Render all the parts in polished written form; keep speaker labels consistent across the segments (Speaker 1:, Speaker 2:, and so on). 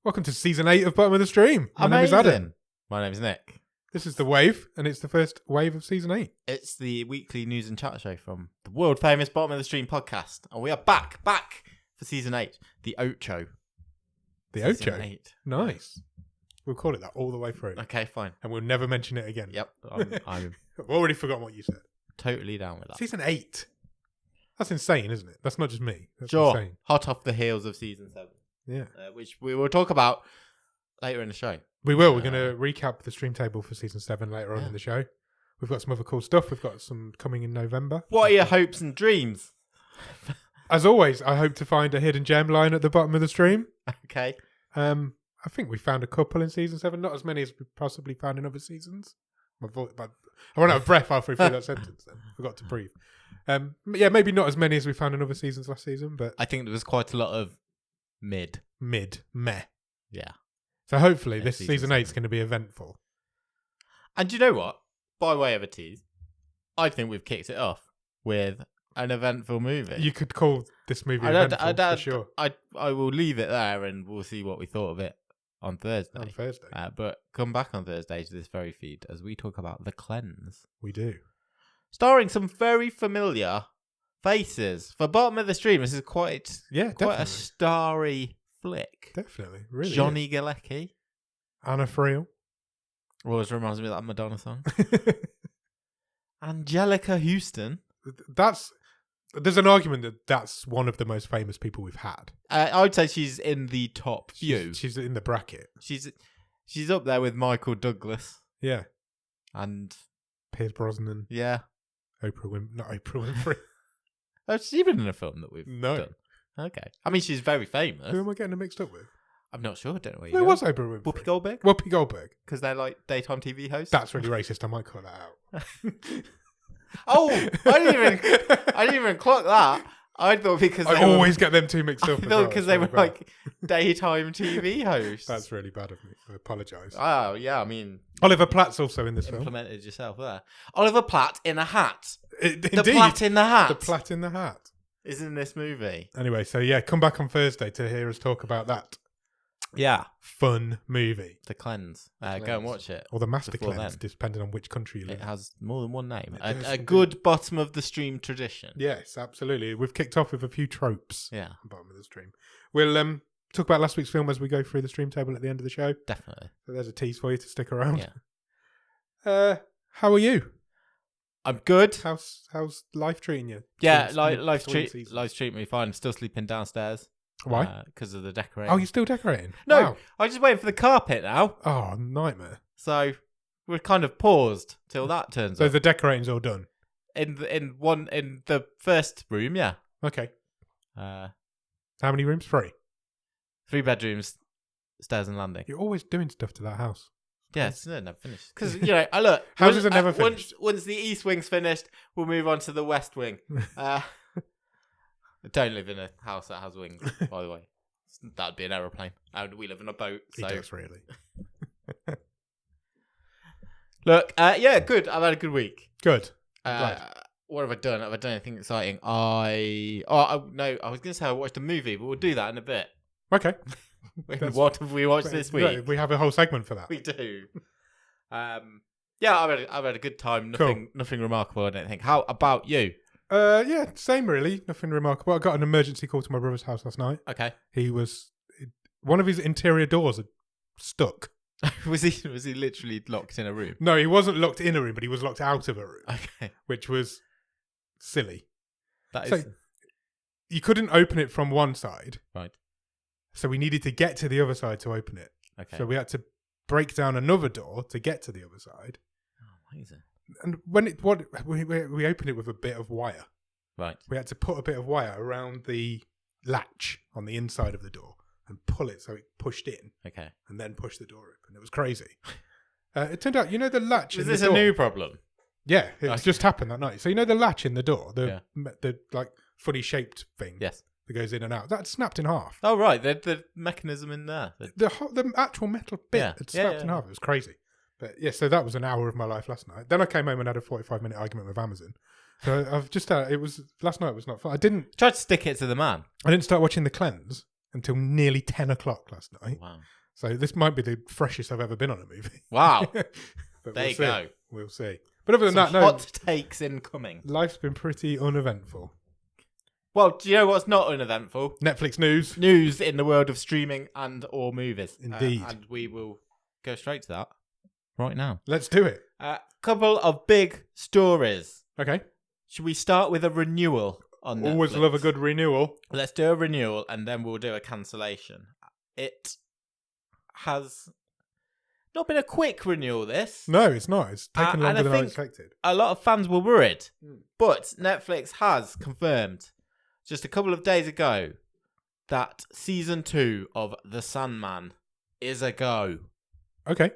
Speaker 1: Welcome to season 8 of Bottom of the Stream. My name is Adam.
Speaker 2: My name is Nick.
Speaker 1: This is The Wave, and it's the first wave of season 8.
Speaker 2: It's the weekly news and chat show from the world famous Bottom of the Stream podcast. And we are back for season 8, the Ocho.
Speaker 1: The
Speaker 2: Season
Speaker 1: Ocho?
Speaker 2: 8.
Speaker 1: Nice. We'll call it that all the way through.
Speaker 2: Okay, fine.
Speaker 1: And we'll never mention it again.
Speaker 2: Yep, I'm
Speaker 1: I've already forgotten what you said.
Speaker 2: totally down with that.
Speaker 1: Season 8. That's insane, isn't it? That's not just me. That's
Speaker 2: Sure,
Speaker 1: insane.
Speaker 2: hot off the heels of season 7.
Speaker 1: Yeah.
Speaker 2: Which we will talk about later in the show.
Speaker 1: We will. We're going to recap the stream table for season 7 later on in the show. We've got some other cool stuff. We've got some coming in November.
Speaker 2: What are your hopes and dreams?
Speaker 1: As always, I hope to find a hidden gem line at the bottom of the stream.
Speaker 2: Okay.
Speaker 1: I think we found a couple in season 7, not as many as we possibly found in other seasons. I ran out of breath halfway through that sentence then. Forgot to breathe. Yeah, maybe not as many as we found in other seasons last season, but
Speaker 2: I think there was quite a lot of meh.
Speaker 1: Yeah. So hopefully this
Speaker 2: season
Speaker 1: season 8 is going to be eventful.
Speaker 2: And do you know what? By way of a tease, I think we've kicked it off with an eventful movie.
Speaker 1: You could call this movie eventful for sure.
Speaker 2: I will leave it there and we'll see what we thought of it on Thursday. But come back on Thursday to this very feed as we talk about The Cleanse.
Speaker 1: We do.
Speaker 2: Starring some very familiar faces. For Bottom of the Stream, this is quite a starry flick.
Speaker 1: Definitely. Really
Speaker 2: Johnny Galecki.
Speaker 1: Anna Friel.
Speaker 2: Always reminds me of that Madonna song. Angelica Houston.
Speaker 1: There's an argument that that's one of the most famous people we've had.
Speaker 2: I would say she's in the top few.
Speaker 1: She's in the bracket.
Speaker 2: She's up there with Michael Douglas.
Speaker 1: Yeah.
Speaker 2: And
Speaker 1: Pierce Brosnan.
Speaker 2: Yeah.
Speaker 1: Not Oprah Winfrey.
Speaker 2: Oh, she's even in a film that we've done. Okay. I mean, she's very famous.
Speaker 1: Who am I getting it mixed up with?
Speaker 2: I'm not sure. I don't know where
Speaker 1: Who was Oprah Winfrey?
Speaker 2: Whoopi
Speaker 1: Goldberg.
Speaker 2: Because they're like daytime TV hosts.
Speaker 1: That's really racist. I might cut that out.
Speaker 2: Oh, I didn't even clock that. I thought because
Speaker 1: I always get them two mixed up.
Speaker 2: I thought because they were like daytime TV hosts.
Speaker 1: That's really bad of me. I apologise.
Speaker 2: Oh yeah, I mean
Speaker 1: Oliver Platt's also in this film.
Speaker 2: Implemented yourself there. Oliver Platt in a hat.
Speaker 1: Indeed.
Speaker 2: The Platt in the hat.
Speaker 1: The Platt in the hat
Speaker 2: is in this movie.
Speaker 1: Anyway, so yeah, come back on Thursday to hear us talk about that.
Speaker 2: Yeah,
Speaker 1: fun movie.
Speaker 2: The Cleanse. Go and watch it.
Speaker 1: Or the Master Cleanse, depending on which country you live in.
Speaker 2: It has more than one name. A good bottom of the stream tradition.
Speaker 1: Yes, absolutely. We've kicked off with a few tropes.
Speaker 2: Yeah.
Speaker 1: Bottom of the stream. We'll talk about last week's film as we go through the stream table at the end of the show.
Speaker 2: Definitely.
Speaker 1: So there's a tease for you to stick around.
Speaker 2: Yeah.
Speaker 1: How are you?
Speaker 2: I'm good.
Speaker 1: How's life treating you?
Speaker 2: Yeah, life's treating me fine. I'm still sleeping downstairs.
Speaker 1: Why?
Speaker 2: Because of the decorating.
Speaker 1: Oh, you're still decorating?
Speaker 2: No,
Speaker 1: wow.
Speaker 2: I'm just waiting for the carpet now.
Speaker 1: Oh, nightmare.
Speaker 2: So we're kind of paused till that turns up.
Speaker 1: So the decorating's all done?
Speaker 2: In the first room, yeah.
Speaker 1: Okay. How many rooms? 3?
Speaker 2: 3 bedrooms, stairs and landing.
Speaker 1: You're always doing stuff to that house.
Speaker 2: Yeah, it's never finished. Because, I look.
Speaker 1: Houses are never finished.
Speaker 2: Once the east wing's finished, we'll move on to the west wing. I don't live in a house that has wings, by the way. That'd be an aeroplane. And we live in a boat. So.
Speaker 1: He does, really.
Speaker 2: Look, yeah, good. I've had a good week.
Speaker 1: Good.
Speaker 2: What have I done? Have I done anything exciting? No, I was going to say I watched a movie, but we'll do that in a bit.
Speaker 1: Okay.
Speaker 2: What have we watched this week?
Speaker 1: We have a whole segment for that.
Speaker 2: We do. Yeah, I've had a good time. Nothing remarkable, I don't think. How about you?
Speaker 1: Yeah, same really. Nothing remarkable. I got an emergency call to my brother's house last night.
Speaker 2: Okay.
Speaker 1: One of his interior doors had stuck.
Speaker 2: Was he literally locked in a room?
Speaker 1: No, he wasn't locked in a room, but he was locked out of a room.
Speaker 2: Okay.
Speaker 1: Which was silly.
Speaker 2: That is.
Speaker 1: So you couldn't open it from one side.
Speaker 2: Right.
Speaker 1: So we needed to get to the other side to open it.
Speaker 2: Okay.
Speaker 1: So we had to break down another door to get to the other side.
Speaker 2: Oh, amazing.
Speaker 1: And we opened it with a bit of wire.
Speaker 2: Right.
Speaker 1: We had to put a bit of wire around the latch on the inside of the door and pull it so it pushed in.
Speaker 2: Okay.
Speaker 1: And then push the door open. It was crazy. It turned out, the latch
Speaker 2: in
Speaker 1: the door.
Speaker 2: Is this a new problem?
Speaker 1: Yeah, it just happened that night. So the latch in the door, the like funny shaped thing.
Speaker 2: Yes.
Speaker 1: That goes in and out. That snapped in half.
Speaker 2: Oh right, the mechanism in there.
Speaker 1: The actual metal bit had snapped in half. It was crazy. But yeah, so that was an hour of my life last night. Then I came home and had a 45-minute argument with Amazon. So I've just last night was not fun. I didn't
Speaker 2: try to stick it to the man.
Speaker 1: I didn't start watching The Cleanse until nearly 10 o'clock last night.
Speaker 2: Wow.
Speaker 1: So this might be the freshest I've ever been on a movie.
Speaker 2: Wow.
Speaker 1: But
Speaker 2: There you go.
Speaker 1: We'll see. But other than
Speaker 2: Some
Speaker 1: that,
Speaker 2: hot takes incoming.
Speaker 1: Life's been pretty uneventful.
Speaker 2: Well, do you know what's not uneventful?
Speaker 1: Netflix news.
Speaker 2: News in the world of streaming and or movies.
Speaker 1: Indeed.
Speaker 2: And we will go straight to that right now.
Speaker 1: Let's do it.
Speaker 2: Couple of big stories.
Speaker 1: Okay.
Speaker 2: Should we start with a renewal on Netflix?
Speaker 1: Always love a good renewal.
Speaker 2: Let's do a renewal and then we'll do a cancellation. It has not been a quick renewal, this.
Speaker 1: No, it's not. It's taken longer than I expected.
Speaker 2: A lot of fans were worried. But Netflix has confirmed just a couple of days ago that season 2 of The Sandman is a go.
Speaker 1: Okay.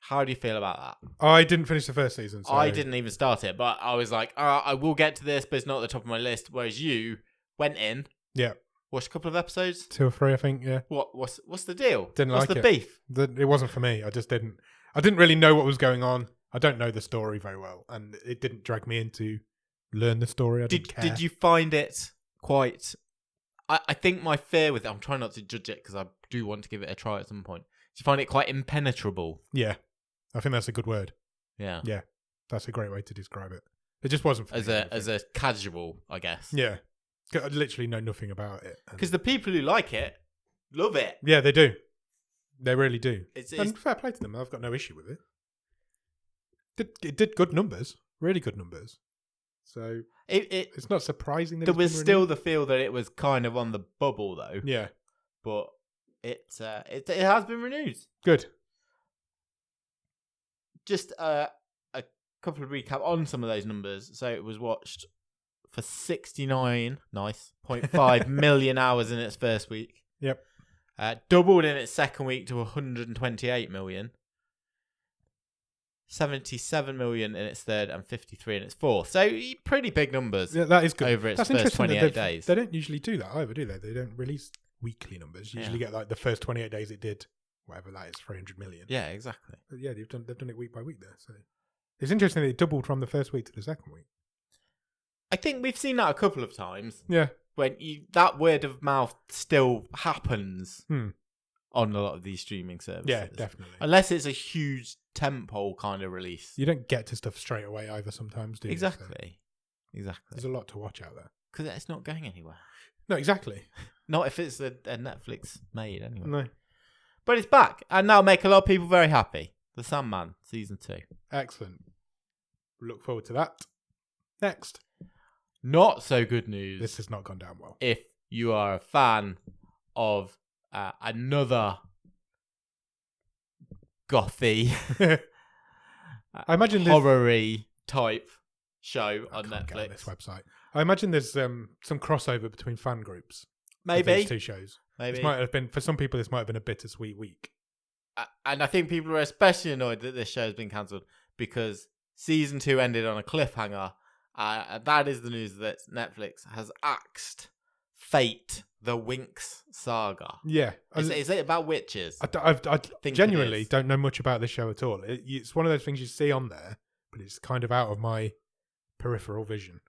Speaker 2: How do you feel about that?
Speaker 1: I didn't finish the first season. So.
Speaker 2: I didn't even start it, but I was like, all right, I will get to this, but it's not at the top of my list. Whereas you went in.
Speaker 1: Yeah.
Speaker 2: Watched a couple of episodes.
Speaker 1: 2 or 3, I think, yeah.
Speaker 2: What's the deal?
Speaker 1: Didn't
Speaker 2: what's
Speaker 1: like
Speaker 2: the beef?
Speaker 1: It wasn't for me. I just didn't. I didn't really know what was going on. I don't know the story very well, and it didn't drag me in to learn the story. I didn't care.
Speaker 2: Did you find it quite... I think my fear with it, I'm trying not to judge it because I do want to give it a try at some point. Did you find it quite impenetrable?
Speaker 1: Yeah. I think that's a good word.
Speaker 2: Yeah.
Speaker 1: Yeah. That's a great way to describe it. It just wasn't for me.
Speaker 2: As a casual, I guess.
Speaker 1: Yeah. I literally know nothing about it.
Speaker 2: Because the people who like it love it.
Speaker 1: Yeah, they do. They really do.
Speaker 2: And
Speaker 1: fair play to them. I've got no issue with it. It did good numbers. Really good numbers. So it's not surprising that
Speaker 2: there was still the feel that it was kind of on the bubble, though.
Speaker 1: Yeah.
Speaker 2: But it has been renewed.
Speaker 1: Good.
Speaker 2: Just a couple of recap on some of those numbers. So it was watched for 69.5 million hours in its first week.
Speaker 1: Yep.
Speaker 2: Doubled in its second week to 128 million. 77 million in its third and 53 in its fourth. So pretty big numbers.
Speaker 1: Yeah, that is good.
Speaker 2: Over its first 28 days.
Speaker 1: They don't usually do that either, do they? They don't release weekly numbers. You usually get like the first 28 days it did, whatever that is, 300 million.
Speaker 2: Yeah, exactly.
Speaker 1: But yeah, they've done it week by week there. So it's interesting that it doubled from the first week to the second week.
Speaker 2: I think we've seen that a couple of times.
Speaker 1: Yeah.
Speaker 2: When that word of mouth still happens on a lot of these streaming services.
Speaker 1: Yeah, definitely.
Speaker 2: Unless it's a huge tentpole kind of release.
Speaker 1: You don't get to stuff straight away either sometimes, do you?
Speaker 2: Exactly.
Speaker 1: So there's a lot to watch out there.
Speaker 2: Because it's not going anywhere.
Speaker 1: No, exactly.
Speaker 2: Not if it's a Netflix made anyway.
Speaker 1: No.
Speaker 2: But it's back. And that'll make a lot of people very happy. The Sandman, season 2.
Speaker 1: Excellent. Look forward to that. Next.
Speaker 2: Not so good news.
Speaker 1: This has not gone down well.
Speaker 2: If you are a fan of another gothy,
Speaker 1: I imagine
Speaker 2: horror-y type show on Netflix.
Speaker 1: Get on this website. I imagine there's some crossover between fan groups.
Speaker 2: Maybe
Speaker 1: these two shows.
Speaker 2: Maybe
Speaker 1: this might have been, for some people, this might have been a bittersweet week.
Speaker 2: And I think people are especially annoyed that this show has been cancelled because season 2 ended on a cliffhanger. That is the news that Netflix has axed Fate, the Winx saga.
Speaker 1: Yeah.
Speaker 2: Is it about witches?
Speaker 1: I genuinely don't know much about this show at all. It's one of those things you see on there, but it's kind of out of my peripheral vision.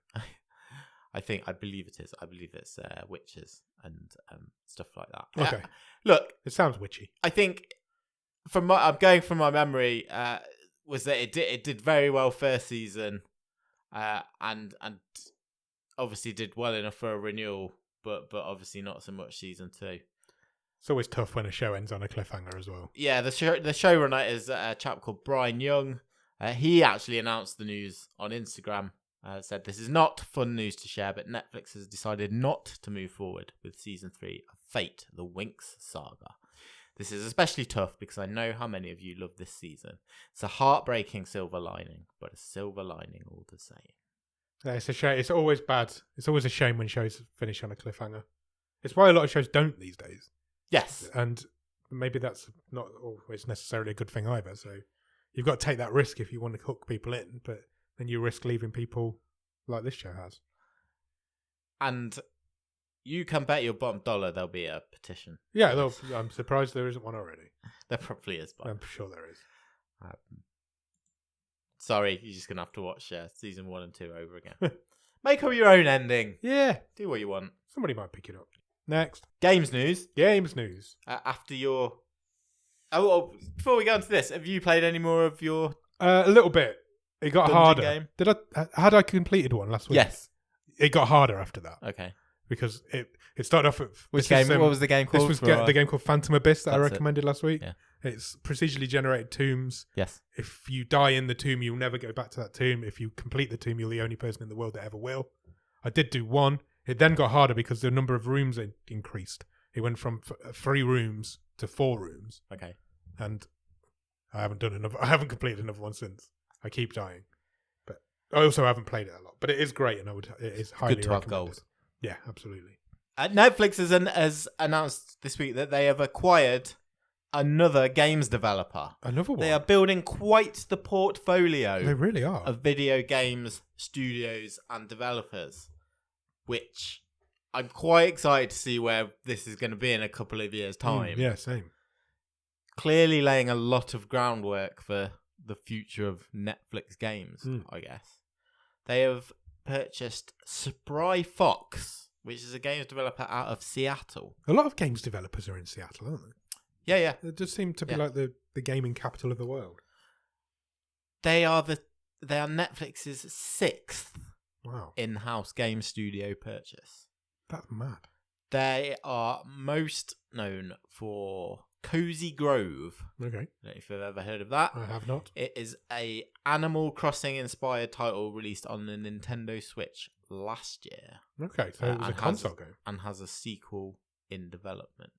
Speaker 2: I believe it is. I believe it's witches and stuff like that.
Speaker 1: Okay.
Speaker 2: Look,
Speaker 1: it sounds witchy.
Speaker 2: I think I'm going from my memory was that it did very well first season, and obviously did well enough for a renewal, but obviously not so much season 2.
Speaker 1: It's always tough when a show ends on a cliffhanger as well.
Speaker 2: Yeah, the showrunner is a chap called Brian Young. He actually announced the news on Instagram. Said this is not fun news to share, but Netflix has decided not to move forward with season 3 of Fate, the Winx saga. This is especially tough because I know how many of you love this season. It's a heartbreaking silver lining, but a silver lining all the same.
Speaker 1: Yeah, it's a shame. It's always bad. It's always a shame when shows finish on a cliffhanger. It's why a lot of shows don't these days.
Speaker 2: Yes.
Speaker 1: And maybe that's not always necessarily a good thing either. So you've got to take that risk if you want to hook people in, but then you risk leaving people like this show has.
Speaker 2: And you can bet your bottom dollar there'll be a petition.
Speaker 1: Yeah, I'm surprised there isn't one already.
Speaker 2: There probably is, but
Speaker 1: I'm sure there is.
Speaker 2: Sorry, you're just going to have to watch season 1 and 2 over again. Make up your own ending.
Speaker 1: Yeah.
Speaker 2: Do what you want.
Speaker 1: Somebody might pick it up. Next.
Speaker 2: Games news.
Speaker 1: Games news.
Speaker 2: After your... before we go into this, have you played any more of your
Speaker 1: A little bit. It got
Speaker 2: dungeon
Speaker 1: harder.
Speaker 2: game?
Speaker 1: Had I completed one last week?
Speaker 2: Yes.
Speaker 1: It got harder after that.
Speaker 2: Okay.
Speaker 1: Because it started off at...
Speaker 2: Which game? What was the game called?
Speaker 1: This was the game called Phantom Abyss that I
Speaker 2: That's
Speaker 1: recommended last week.
Speaker 2: Yeah.
Speaker 1: It's procedurally generated tombs.
Speaker 2: Yes.
Speaker 1: If you die in the tomb, you'll never go back to that tomb. If you complete the tomb, you're the only person in the world that ever will. I did do one. It then got harder because the number of rooms increased. It went from 3 rooms to 4 rooms.
Speaker 2: Okay.
Speaker 1: And I haven't completed another one since. I keep dying. But I also haven't played it a lot. But it is great, and it is highly
Speaker 2: Good to have
Speaker 1: recommended.
Speaker 2: goals.
Speaker 1: Yeah, absolutely.
Speaker 2: Netflix has announced this week that they have acquired another games developer.
Speaker 1: Another one?
Speaker 2: They are building quite the portfolio.
Speaker 1: They really are.
Speaker 2: Of video games, studios, and developers, which I'm quite excited to see where this is going to be in a couple of years' time.
Speaker 1: Yeah, same.
Speaker 2: Clearly laying a lot of groundwork for the future of Netflix games, I guess. They have purchased Spry Fox, which is a games developer out of Seattle.
Speaker 1: A lot of games developers are in Seattle, aren't they?
Speaker 2: Yeah.
Speaker 1: It does seem to be like the gaming capital of the world.
Speaker 2: They are Netflix's 6th in-house game studio purchase.
Speaker 1: That's mad.
Speaker 2: They are most known for Cozy Grove.
Speaker 1: Okay.
Speaker 2: I don't know if you've ever heard of that.
Speaker 1: I have not.
Speaker 2: It is a Animal Crossing inspired title released on the Nintendo Switch last year.
Speaker 1: Okay, so it was a console game.
Speaker 2: And has a sequel in development.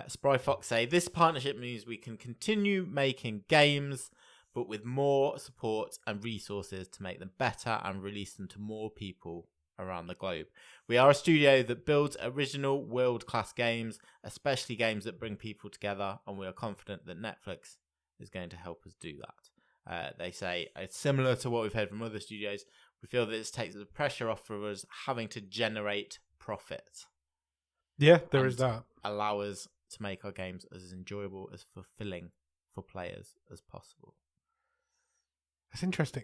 Speaker 2: Spry Fox say, this partnership means we can continue making games, but with more support and resources to make them better and release them to more people around the globe. We are a studio that builds original world-class games, especially games that bring people together, and we are confident that Netflix is going to help us do that. They say, it's similar to what we've heard from other studios. We feel that this takes the pressure off of us having to generate profit.
Speaker 1: Yeah, there is that.
Speaker 2: Allow us to make our games as enjoyable, as fulfilling for players as possible.
Speaker 1: That's interesting.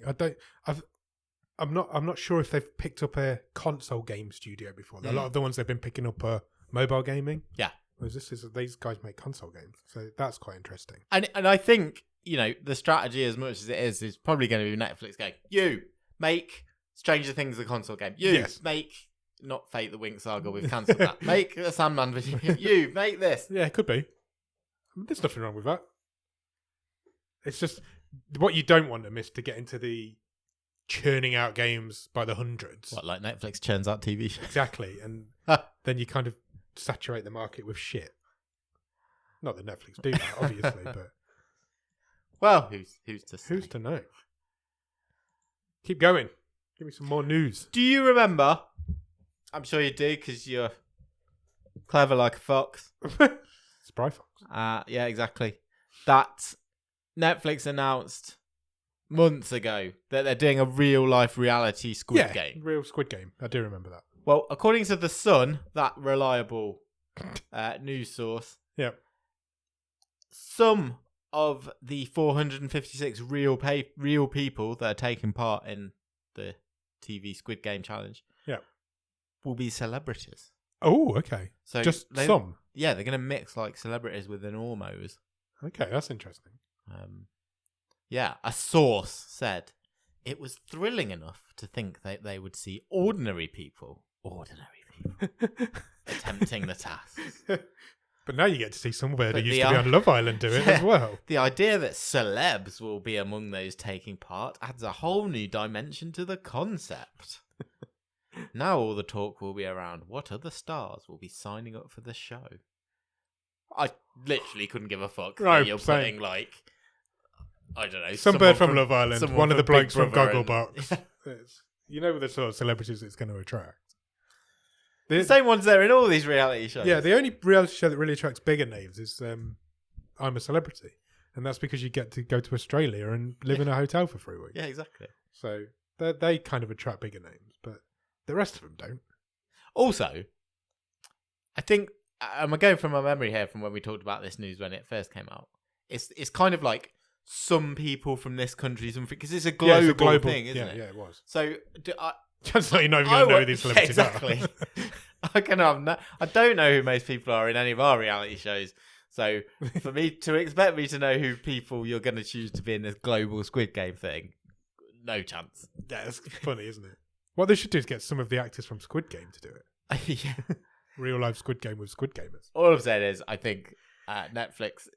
Speaker 1: I'm not sure if they've picked up a console game studio before. A lot of the ones they've been picking up are mobile gaming.
Speaker 2: Yeah.
Speaker 1: Whereas these guys make console games, so that's quite interesting.
Speaker 2: And I think, the strategy, as much as it is probably going to be Netflix going, you make Stranger Things a console game. You make not Fate the Winx Saga, we've cancelled that. Make a Sandman video. You make this.
Speaker 1: Yeah, it could be. There's nothing wrong with that. It's just what you don't want them is to get into the churning out games by the hundreds.
Speaker 2: What, like Netflix churns out TV shows?
Speaker 1: Exactly, and then you kind of saturate the market with shit. Not that Netflix do that, obviously, but
Speaker 2: well, who's to say?
Speaker 1: Who's to know? Keep going. Give me some more news.
Speaker 2: Do you remember? I'm sure you do, because you're clever like a fox.
Speaker 1: Spry Fox.
Speaker 2: Yeah, exactly. That Netflix announced months ago that they're doing a real-life reality Squid Game.
Speaker 1: Real Squid Game. I do remember that.
Speaker 2: Well, according to The Sun, that reliable news source, some of the 456 real people that are taking part in the TV Squid Game challenge will be celebrities.
Speaker 1: Oh, okay.
Speaker 2: So
Speaker 1: just some?
Speaker 2: Yeah, they're going to mix like celebrities with the normos.
Speaker 1: Okay, that's interesting.
Speaker 2: A source said it was thrilling enough to think that they would see ordinary people attempting the task.
Speaker 1: But now you get to see somewhere that used to be on Love Island do it as well.
Speaker 2: The idea that celebs will be among those taking part adds a whole new dimension to the concept. Now all the talk will be around what other stars will be signing up for the show. I literally couldn't give a fuck that you're putting like, I don't know,
Speaker 1: some bird from Love Island, one of the blokes from Gogglebox.
Speaker 2: Yeah.
Speaker 1: You know the sort of celebrities it's going to attract.
Speaker 2: The same ones there in all these reality shows.
Speaker 1: Yeah, the only reality show that really attracts bigger names is I'm a Celebrity. And that's because you get to go to Australia and live in a hotel for 3 weeks.
Speaker 2: Yeah, exactly.
Speaker 1: So they kind of attract bigger names, but the rest of them don't.
Speaker 2: Also, I think, I'm going from my memory here from when we talked about this news when it first came out. It's kind of like some people from this country, because it's a global thing, isn't it?
Speaker 1: Yeah, it was.
Speaker 2: So,
Speaker 1: Just so you're not even going to know who these celebrities
Speaker 2: exactly.
Speaker 1: are.
Speaker 2: I don't know who most people are in any of our reality shows. So for me to expect me to know who people you're going to choose to be in this global Squid Game thing, no chance.
Speaker 1: Yeah, it's funny, isn't it? What they should do is get some of the actors from Squid Game to do it.
Speaker 2: Yeah.
Speaker 1: Real life Squid Game with Squid Gamers.
Speaker 2: All I'm saying is, I think Netflix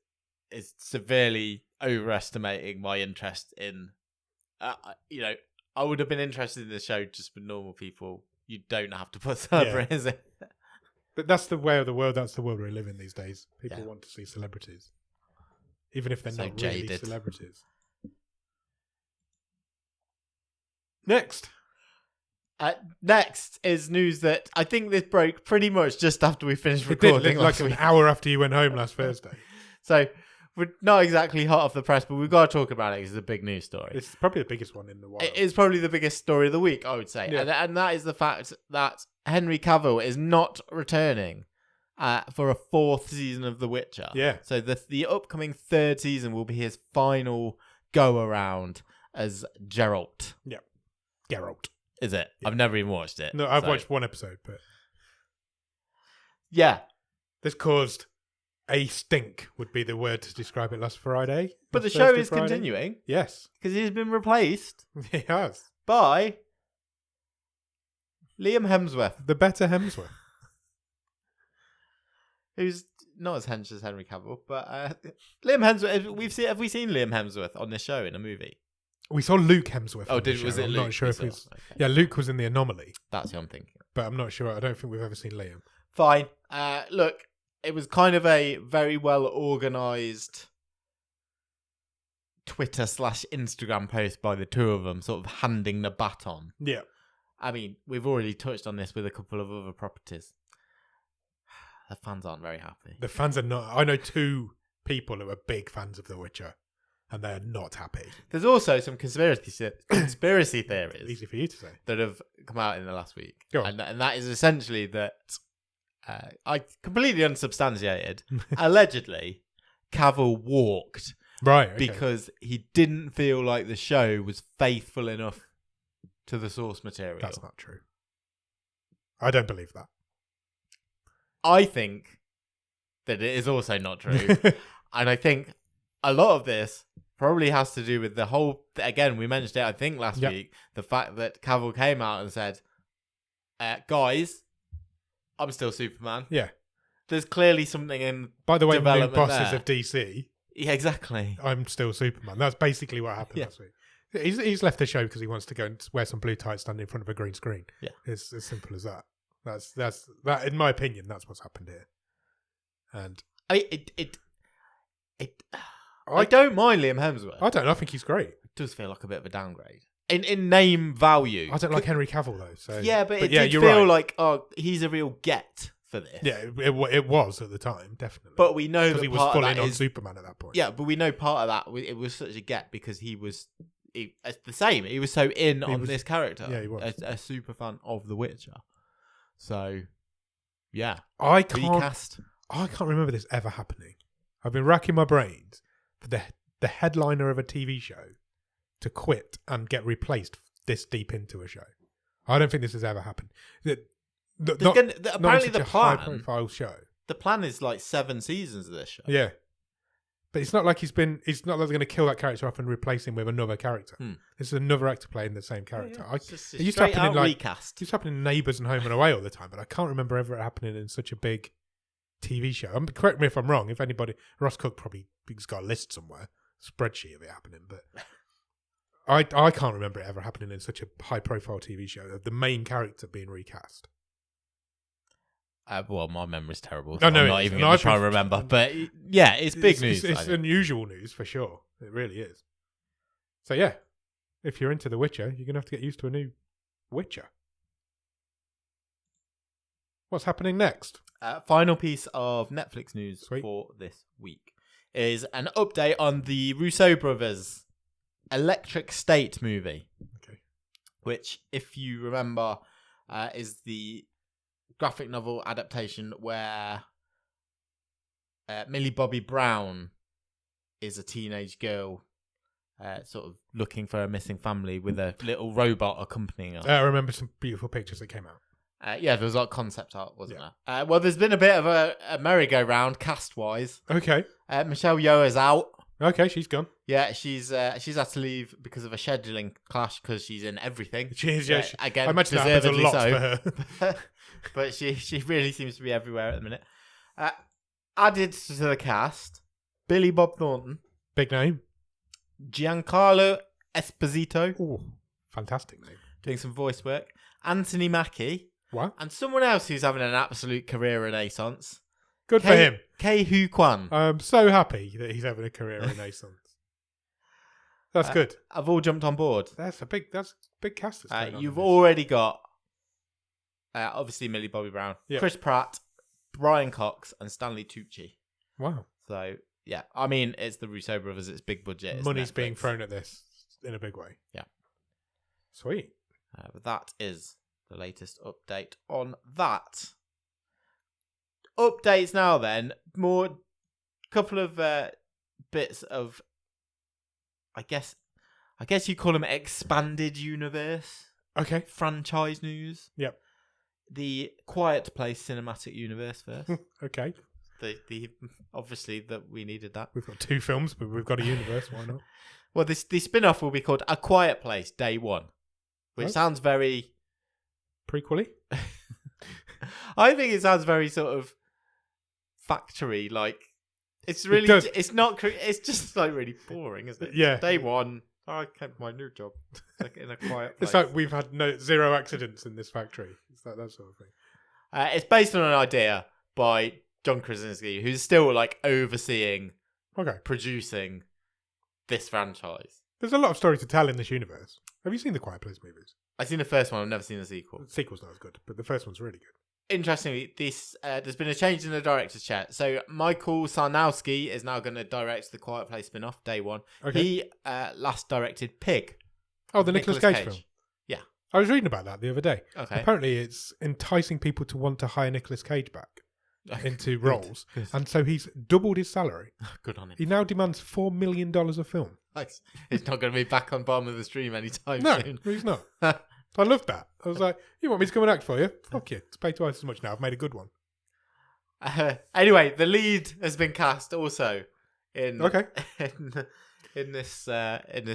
Speaker 2: is severely overestimating my interest in. I would have been interested in the show just for normal people. You don't have to put celebrities in.
Speaker 1: But that's the way of the world. That's the world we live in these days. People
Speaker 2: Yeah.
Speaker 1: want to see celebrities, even if they're
Speaker 2: So
Speaker 1: not really
Speaker 2: jaded.
Speaker 1: celebrities. Next.
Speaker 2: Next is news that I think this broke pretty much just after we finished
Speaker 1: It
Speaker 2: recording.
Speaker 1: did, like an hour after you went home last Thursday.
Speaker 2: So we're not exactly hot off the press, but we've got to talk about it because it's a big news story.
Speaker 1: It's probably the biggest one in the world.
Speaker 2: It is probably the biggest story of the week, I would say.
Speaker 1: Yeah.
Speaker 2: And that is the fact that Henry Cavill is not returning for a fourth season of The Witcher.
Speaker 1: Yeah.
Speaker 2: So the upcoming third season will be his final go-around as Geralt.
Speaker 1: Geralt.
Speaker 2: Is it?
Speaker 1: Yeah.
Speaker 2: I've never even watched it.
Speaker 1: No, I've watched one episode, but
Speaker 2: Yeah.
Speaker 1: this caused a stink, would be the word to describe it last Friday.
Speaker 2: But the
Speaker 1: Last
Speaker 2: show
Speaker 1: Thursday,
Speaker 2: is
Speaker 1: Friday.
Speaker 2: continuing
Speaker 1: Yes,
Speaker 2: because he's been replaced
Speaker 1: he has.
Speaker 2: by Liam Hemsworth,
Speaker 1: The better Hemsworth.
Speaker 2: who's not as hench as Henry Cavill, but Liam Hemsworth. Have we seen Liam Hemsworth on this show in a movie?
Speaker 1: We saw Luke Hemsworth.
Speaker 2: Oh,
Speaker 1: on the
Speaker 2: was
Speaker 1: show.
Speaker 2: it
Speaker 1: I'm
Speaker 2: Luke?
Speaker 1: not sure
Speaker 2: we
Speaker 1: if
Speaker 2: saw?
Speaker 1: it's.
Speaker 2: Okay.
Speaker 1: Yeah, Luke was in The Anomaly,
Speaker 2: That's who I'm thinking.
Speaker 1: but I'm not sure. I don't think we've ever seen Liam.
Speaker 2: Fine. Look, it was kind of a very well organised Twitter/Instagram post by the two of them, sort of handing the baton.
Speaker 1: Yeah.
Speaker 2: I mean, we've already touched on this with a couple of other properties. The fans aren't very happy.
Speaker 1: The fans are not. I know two people who are big fans of The Witcher, and they're not happy.
Speaker 2: There's also some conspiracy theories
Speaker 1: Easy for you to say.
Speaker 2: that have come out in the last week.
Speaker 1: Go on.
Speaker 2: And that is essentially that I completely unsubstantiated. Allegedly, Cavill walked
Speaker 1: Right. Okay.
Speaker 2: because he didn't feel like the show was faithful enough to the source material.
Speaker 1: That's not true. I don't believe that.
Speaker 2: I think that it is also not true. And I think a lot of this probably has to do with the whole, again, we mentioned it, I think, last week, the fact that Cavill came out and said, guys, I'm still Superman.
Speaker 1: Yeah.
Speaker 2: There's clearly something in
Speaker 1: By the way, new
Speaker 2: development
Speaker 1: bosses
Speaker 2: there.
Speaker 1: of DC,
Speaker 2: Yeah, exactly.
Speaker 1: I'm still Superman. That's basically what happened
Speaker 2: Yeah.
Speaker 1: last week. He's left the show because he wants to go and wear some blue tights, stand in front of a green screen.
Speaker 2: Yeah.
Speaker 1: It's as simple as that. That's that. In my opinion, that's what's happened here. And
Speaker 2: I don't mind Liam Hemsworth.
Speaker 1: I don't know. I think he's great.
Speaker 2: It does feel like a bit of a downgrade. In name value.
Speaker 1: I don't like Henry Cavill though. So
Speaker 2: Yeah, but it
Speaker 1: yeah,
Speaker 2: did
Speaker 1: you're
Speaker 2: feel
Speaker 1: right.
Speaker 2: like, oh, he's a real get for this.
Speaker 1: Yeah, it was at the time, definitely.
Speaker 2: But we know
Speaker 1: because
Speaker 2: that
Speaker 1: he was
Speaker 2: part
Speaker 1: full
Speaker 2: of
Speaker 1: in
Speaker 2: that
Speaker 1: on
Speaker 2: is,
Speaker 1: Superman at that point.
Speaker 2: yeah, but we know part of that it was such a get because it's the same. He was so in on this character.
Speaker 1: Yeah, he was.
Speaker 2: A super fan of The Witcher. So, yeah,
Speaker 1: I can't
Speaker 2: recast.
Speaker 1: remember this ever happening. I've been racking my brains for the headliner of a TV show to quit and get replaced this deep into a show. I don't think this has ever happened.
Speaker 2: Apparently, the plan.
Speaker 1: High-profile show.
Speaker 2: The plan is like 7 seasons of this show.
Speaker 1: Yeah, but it's not like it's not like they're going to kill that character off and replace him with another character. This is another actor playing the same character.
Speaker 2: It's just
Speaker 1: It used to
Speaker 2: straight
Speaker 1: happen in
Speaker 2: out
Speaker 1: like
Speaker 2: recast.
Speaker 1: it used to happen in Neighbours and Home and Away all the time, but I can't remember ever it happening in such a big TV show. Correct me if I'm wrong. If anybody, Ross Cook probably has got a list somewhere, spreadsheet of it happening, but I can't remember it ever happening in such a high-profile TV show of the main character being recast.
Speaker 2: Well, my memory's terrible.
Speaker 1: No,
Speaker 2: So
Speaker 1: no,
Speaker 2: I'm
Speaker 1: it
Speaker 2: not
Speaker 1: is.
Speaker 2: even
Speaker 1: No,
Speaker 2: going
Speaker 1: I
Speaker 2: to try and
Speaker 1: think-
Speaker 2: remember. But yeah, it's big news.
Speaker 1: It's unusual news for sure. It really is. So yeah, if you're into The Witcher, you're gonna have to get used to a new Witcher. What's happening next?
Speaker 2: Final piece of Netflix news
Speaker 1: Sweet.
Speaker 2: for this week is an update on the Russo brothers' Electric State movie.
Speaker 1: Okay.
Speaker 2: Which, if you remember, is the graphic novel adaptation where Millie Bobby Brown is a teenage girl sort of looking for a missing family with a little robot accompanying her.
Speaker 1: I remember some beautiful pictures that came out.
Speaker 2: Yeah, there was a lot of concept art, wasn't there? Well, there's been a bit of a merry-go-round cast-wise.
Speaker 1: Okay.
Speaker 2: Michelle Yeoh is out.
Speaker 1: Okay, she's gone.
Speaker 2: Yeah, she's had to leave because of a scheduling clash because she's in everything.
Speaker 1: She is, yeah.
Speaker 2: Again,
Speaker 1: I imagine that happens a
Speaker 2: deservedly
Speaker 1: lot
Speaker 2: so.
Speaker 1: for her.
Speaker 2: But she really seems to be everywhere at the minute. Added to the cast, Billy Bob Thornton,
Speaker 1: Big name.
Speaker 2: Giancarlo Esposito,
Speaker 1: Ooh, fantastic name.
Speaker 2: doing some voice work, Anthony Mackie,
Speaker 1: What?
Speaker 2: and someone else who's having an absolute career renaissance.
Speaker 1: Good for him.
Speaker 2: Kei Hu Kwan.
Speaker 1: I'm so happy that he's having a career renaissance. That's good.
Speaker 2: I've all jumped on board.
Speaker 1: That's a big cast. That's going on
Speaker 2: You've
Speaker 1: in this.
Speaker 2: already got obviously Millie Bobby Brown,
Speaker 1: Yeah.
Speaker 2: Chris Pratt, Brian Cox, and Stanley Tucci.
Speaker 1: Wow.
Speaker 2: So yeah, I mean it's the Russo brothers. It's big budget. It's
Speaker 1: Money's
Speaker 2: Netflix.
Speaker 1: being thrown at this in a big way.
Speaker 2: Yeah.
Speaker 1: Sweet.
Speaker 2: But that is the latest update on that. Updates now then. More couple of bits of I guess you call them expanded universe
Speaker 1: Okay.
Speaker 2: franchise news.
Speaker 1: Yep.
Speaker 2: The Quiet Place cinematic universe first.
Speaker 1: Okay.
Speaker 2: the obviously that we needed that.
Speaker 1: We've got 2 films, but we've got a universe. Why not?
Speaker 2: Well, the spin-off will be called A Quiet Place Day One, which sounds very
Speaker 1: Prequely?
Speaker 2: I think it sounds very sort of factory, like it's really,
Speaker 1: does.
Speaker 2: it's not, it's just like really boring, isn't it?
Speaker 1: Yeah.
Speaker 2: Day one, I kept my new job like in a quiet place.
Speaker 1: It's like we've had zero accidents in this factory. It's like that sort of thing.
Speaker 2: It's based on an idea by John Krasinski, who's still like overseeing,
Speaker 1: Okay.
Speaker 2: producing this franchise.
Speaker 1: There's a lot of story to tell in this universe. Have you seen the Quiet Place movies?
Speaker 2: I've seen the first one, I've never seen the sequel.
Speaker 1: The sequel's not as good, but the first one's really good.
Speaker 2: Interestingly, this there's been a change in the director's chair. So Michael Sarnowski is now going to direct the Quiet Place spin-off, Day One.
Speaker 1: Okay.
Speaker 2: He last directed Pig.
Speaker 1: Oh, the Nicolas Cage film.
Speaker 2: Yeah.
Speaker 1: I was reading about that the other day.
Speaker 2: Okay.
Speaker 1: Apparently, it's enticing people to want to hire Nicolas Cage back into
Speaker 2: Good.
Speaker 1: roles,
Speaker 2: Good.
Speaker 1: and so he's doubled his salary.
Speaker 2: Good on him.
Speaker 1: He now demands $4 million a film.
Speaker 2: Nice. He's not going to be back on bottom of the stream anytime
Speaker 1: No,
Speaker 2: soon.
Speaker 1: he's not. I love that. I was like, you want me to come and act for you? Fuck you. It's paid twice as much now. I've made a good one.
Speaker 2: Anyway, the lead has been cast also in
Speaker 1: Okay.
Speaker 2: in this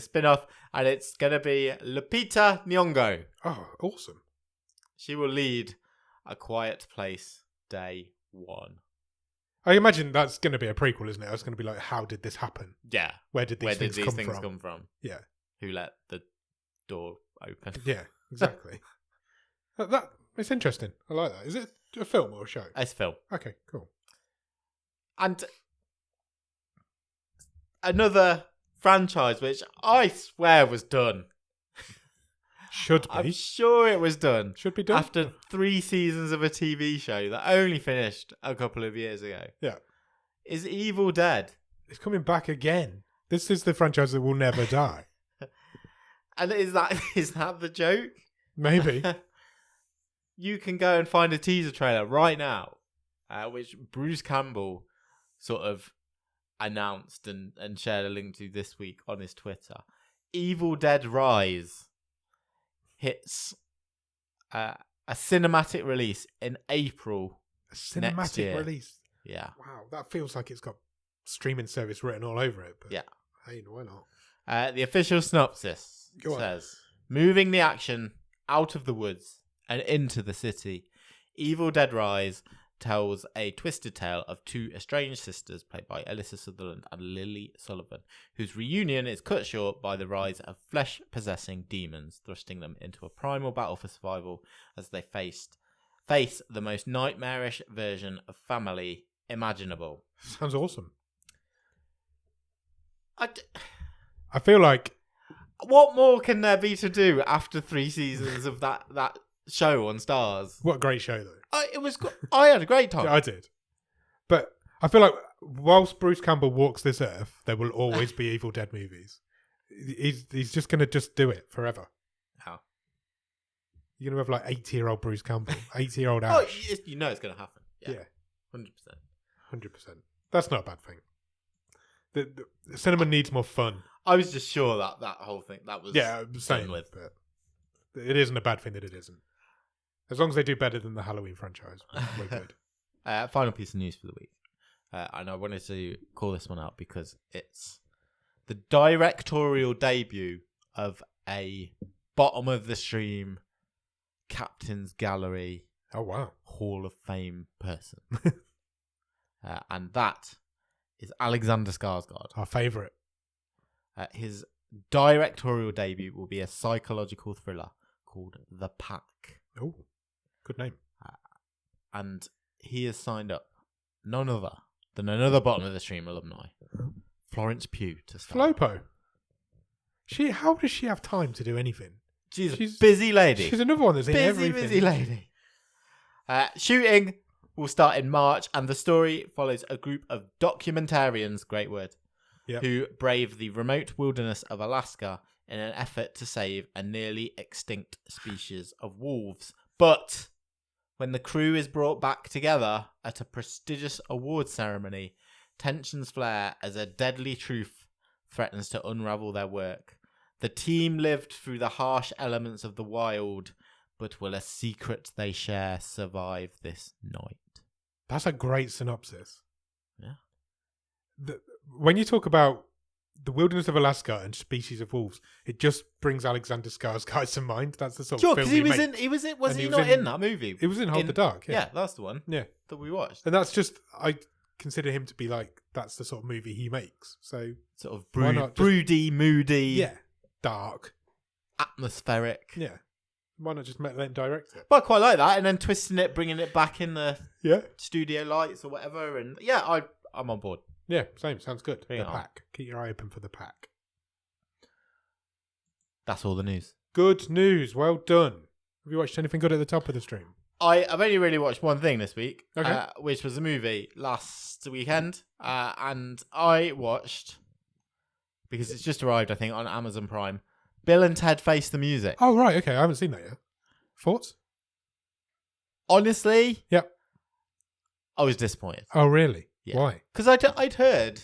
Speaker 2: spin-off, and it's going to be Lupita Nyong'o.
Speaker 1: Oh, awesome.
Speaker 2: She will lead A Quiet Place Day One.
Speaker 1: I imagine that's going to be a prequel, isn't it? It's going to be like, how did this happen?
Speaker 2: Yeah.
Speaker 1: Where did these things come from?
Speaker 2: come from?
Speaker 1: Yeah.
Speaker 2: Who let the door open?
Speaker 1: Yeah, exactly. It's interesting. I like that. Is it a film or a show?
Speaker 2: It's film.
Speaker 1: Okay, cool.
Speaker 2: And another franchise which I swear was done.
Speaker 1: Should be.
Speaker 2: I'm sure it was done.
Speaker 1: Should be done.
Speaker 2: After 3 seasons of a TV show that only finished a couple of years ago.
Speaker 1: Yeah.
Speaker 2: Is Evil Dead.
Speaker 1: It's coming back again. This is the franchise that will never die.
Speaker 2: And is that the joke?
Speaker 1: Maybe.
Speaker 2: You can go and find a teaser trailer right now, which Bruce Campbell sort of announced and shared a link to this week on his Twitter. Evil Dead Rise hits a cinematic release in April.
Speaker 1: A cinematic
Speaker 2: next year.
Speaker 1: release.
Speaker 2: Yeah.
Speaker 1: Wow, that feels like it's got streaming service written all over it. But
Speaker 2: Yeah.
Speaker 1: hey, why not?
Speaker 2: The official synopsis
Speaker 1: Go on.
Speaker 2: says, moving the action out of the woods and into the city, Evil Dead Rise tells a twisted tale of 2 estranged sisters played by Alyssa Sutherland and Lily Sullivan, whose reunion is cut short by the rise of flesh-possessing demons, thrusting them into a primal battle for survival as they face the most nightmarish version of family imaginable.
Speaker 1: Sounds awesome.
Speaker 2: I
Speaker 1: feel like
Speaker 2: what more can there be to do after 3 seasons of that show on Stars?
Speaker 1: what a great show though.
Speaker 2: I had a great time.
Speaker 1: Yeah, I did. But I feel like whilst Bruce Campbell walks this earth, there will always be Evil Dead movies. He's just going to just do it forever.
Speaker 2: How?
Speaker 1: You're going to have like 80-year-old Bruce Campbell, 80-year-old
Speaker 2: Oh,
Speaker 1: Ash.
Speaker 2: you know it's going to happen.
Speaker 1: Yeah.
Speaker 2: 100%.
Speaker 1: 100%. That's not a bad thing. The cinema needs more fun.
Speaker 2: I was just sure that whole thing that was
Speaker 1: Yeah, same
Speaker 2: with.
Speaker 1: but it isn't a bad thing that it isn't. As long as they do better than the Halloween franchise, we're good.
Speaker 2: Final piece of news for the week. And I wanted to call this one out because it's the directorial debut of a bottom of the stream Captain's Gallery
Speaker 1: Oh, wow.
Speaker 2: Hall of Fame person. And that is Alexander Skarsgård.
Speaker 1: Our favourite.
Speaker 2: His directorial debut will be a psychological thriller called The Pack.
Speaker 1: Oh, good name.
Speaker 2: And he has signed up none other than another bottom of the stream alumni, Florence Pugh, to star.
Speaker 1: Flopo. How does she have time to do anything?
Speaker 2: She's a busy lady.
Speaker 1: She's another one that's in everything.
Speaker 2: Busy lady. Shooting will start in March, and the story follows a group of documentarians, great word, who brave the remote wilderness of Alaska in an effort to save a nearly extinct species of wolves. But when the crew is brought back together at a prestigious awards ceremony, tensions flare as a deadly truth threatens to unravel their work. The team lived through the harsh elements of the wild, but will a secret they share survive this night?
Speaker 1: That's a great synopsis.
Speaker 2: Yeah.
Speaker 1: When you talk about the wilderness of Alaska and species of wolves, it just brings Alexander Skarsgård to mind. That's the sort of film
Speaker 2: because was he not in that movie?
Speaker 1: It was in Hold the Dark.
Speaker 2: Yeah, that's the one.
Speaker 1: Yeah,
Speaker 2: that we watched.
Speaker 1: And that's just, I consider him to be like, that's the sort of movie he makes. So
Speaker 2: sort of broody, moody.
Speaker 1: Yeah. Dark.
Speaker 2: Atmospheric.
Speaker 1: Yeah. Why not just let him direct it?
Speaker 2: But I quite like that, and then twisting it, bringing it back in the studio lights or whatever, and I'm on board.
Speaker 1: Yeah, same. Sounds good.
Speaker 2: Bring
Speaker 1: The
Speaker 2: it on.
Speaker 1: Pack. Keep your eye open for The Pack.
Speaker 2: That's all the news.
Speaker 1: Good news. Well done. Have you watched anything good at the top of the stream?
Speaker 2: I've only really watched one thing this week,
Speaker 1: Okay.
Speaker 2: Which was a movie last weekend, and I watched, because it's just arrived, I think, on Amazon Prime, Bill and Ted Face the Music.
Speaker 1: Oh, right. Okay. I haven't seen that yet. Thoughts?
Speaker 2: Honestly,
Speaker 1: Yep.
Speaker 2: I was disappointed.
Speaker 1: Oh, really?
Speaker 2: Yeah.
Speaker 1: Why?
Speaker 2: Because I'd heard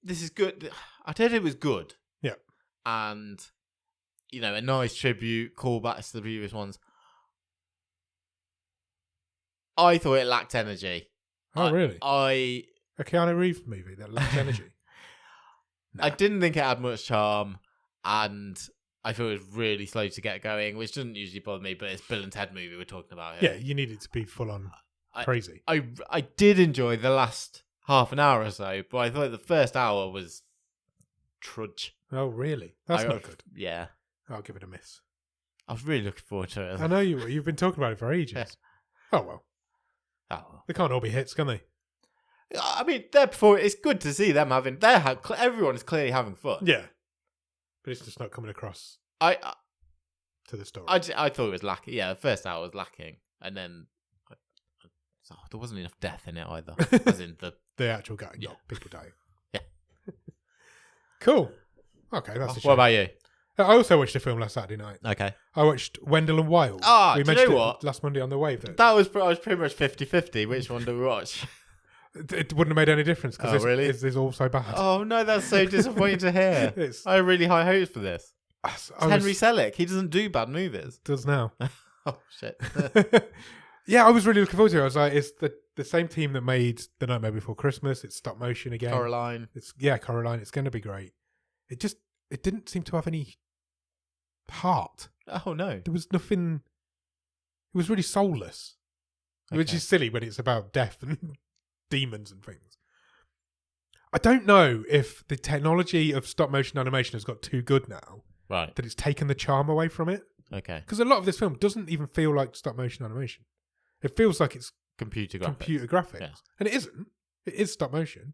Speaker 2: this is good. I'd heard it was good.
Speaker 1: Yeah.
Speaker 2: And, a nice tribute, callbacks to the previous ones. I thought it lacked energy.
Speaker 1: Oh, really?
Speaker 2: A
Speaker 1: Keanu Reeves movie that lacks energy.
Speaker 2: I didn't think it had much charm, and I thought it was really slow to get going, which doesn't usually bother me, but it's Bill and Ted movie we're talking about here.
Speaker 1: Yeah, you need it to be full on crazy.
Speaker 2: I did enjoy the last half an hour or so, but I thought the first hour was trudge.
Speaker 1: Oh, really? That's not good.
Speaker 2: Yeah.
Speaker 1: I'll give it a miss.
Speaker 2: I was really looking forward to it.
Speaker 1: I know you were. You've been talking about it for ages.
Speaker 2: Yeah.
Speaker 1: Oh, well.
Speaker 2: Oh.
Speaker 1: They can't all be hits, can they?
Speaker 2: I mean, it's good to see them having. Everyone is clearly having fun.
Speaker 1: Yeah. But it's just not coming across to the story.
Speaker 2: I thought it was lacking. Yeah, the first hour was lacking. And then there wasn't enough death in it either. As in the
Speaker 1: actual guy. Yeah. People dying.
Speaker 2: Yeah.
Speaker 1: Cool. Okay, that's a shame.
Speaker 2: What about you?
Speaker 1: I also watched a film last Saturday night.
Speaker 2: Okay.
Speaker 1: I watched Wendell and Wild.
Speaker 2: Do you know what?
Speaker 1: Last Monday on the Wave.
Speaker 2: I was pretty much 50-50. Which one do we watch?
Speaker 1: It wouldn't have made any difference because it's all so bad.
Speaker 2: Oh no, that's so disappointing to hear. I had really high hopes for this. Henry Selick. He doesn't do bad movies.
Speaker 1: Does now.
Speaker 2: Oh shit.
Speaker 1: Yeah, I was really looking forward to it. I was like, it's the same team that made The Nightmare Before Christmas. It's stop motion again.
Speaker 2: Coraline.
Speaker 1: Coraline. It's going to be great. It didn't seem to have any heart.
Speaker 2: Oh no.
Speaker 1: There was nothing. It was really soulless, which is silly when it's about death and demons and things. I don't know if the technology of stop motion animation has got too good now.
Speaker 2: Right.
Speaker 1: That it's taken the charm away from it.
Speaker 2: Okay.
Speaker 1: Because a lot of this film doesn't even feel like stop motion animation. It feels like it's
Speaker 2: computer
Speaker 1: graphics.
Speaker 2: Yeah.
Speaker 1: And it isn't. It is stop motion.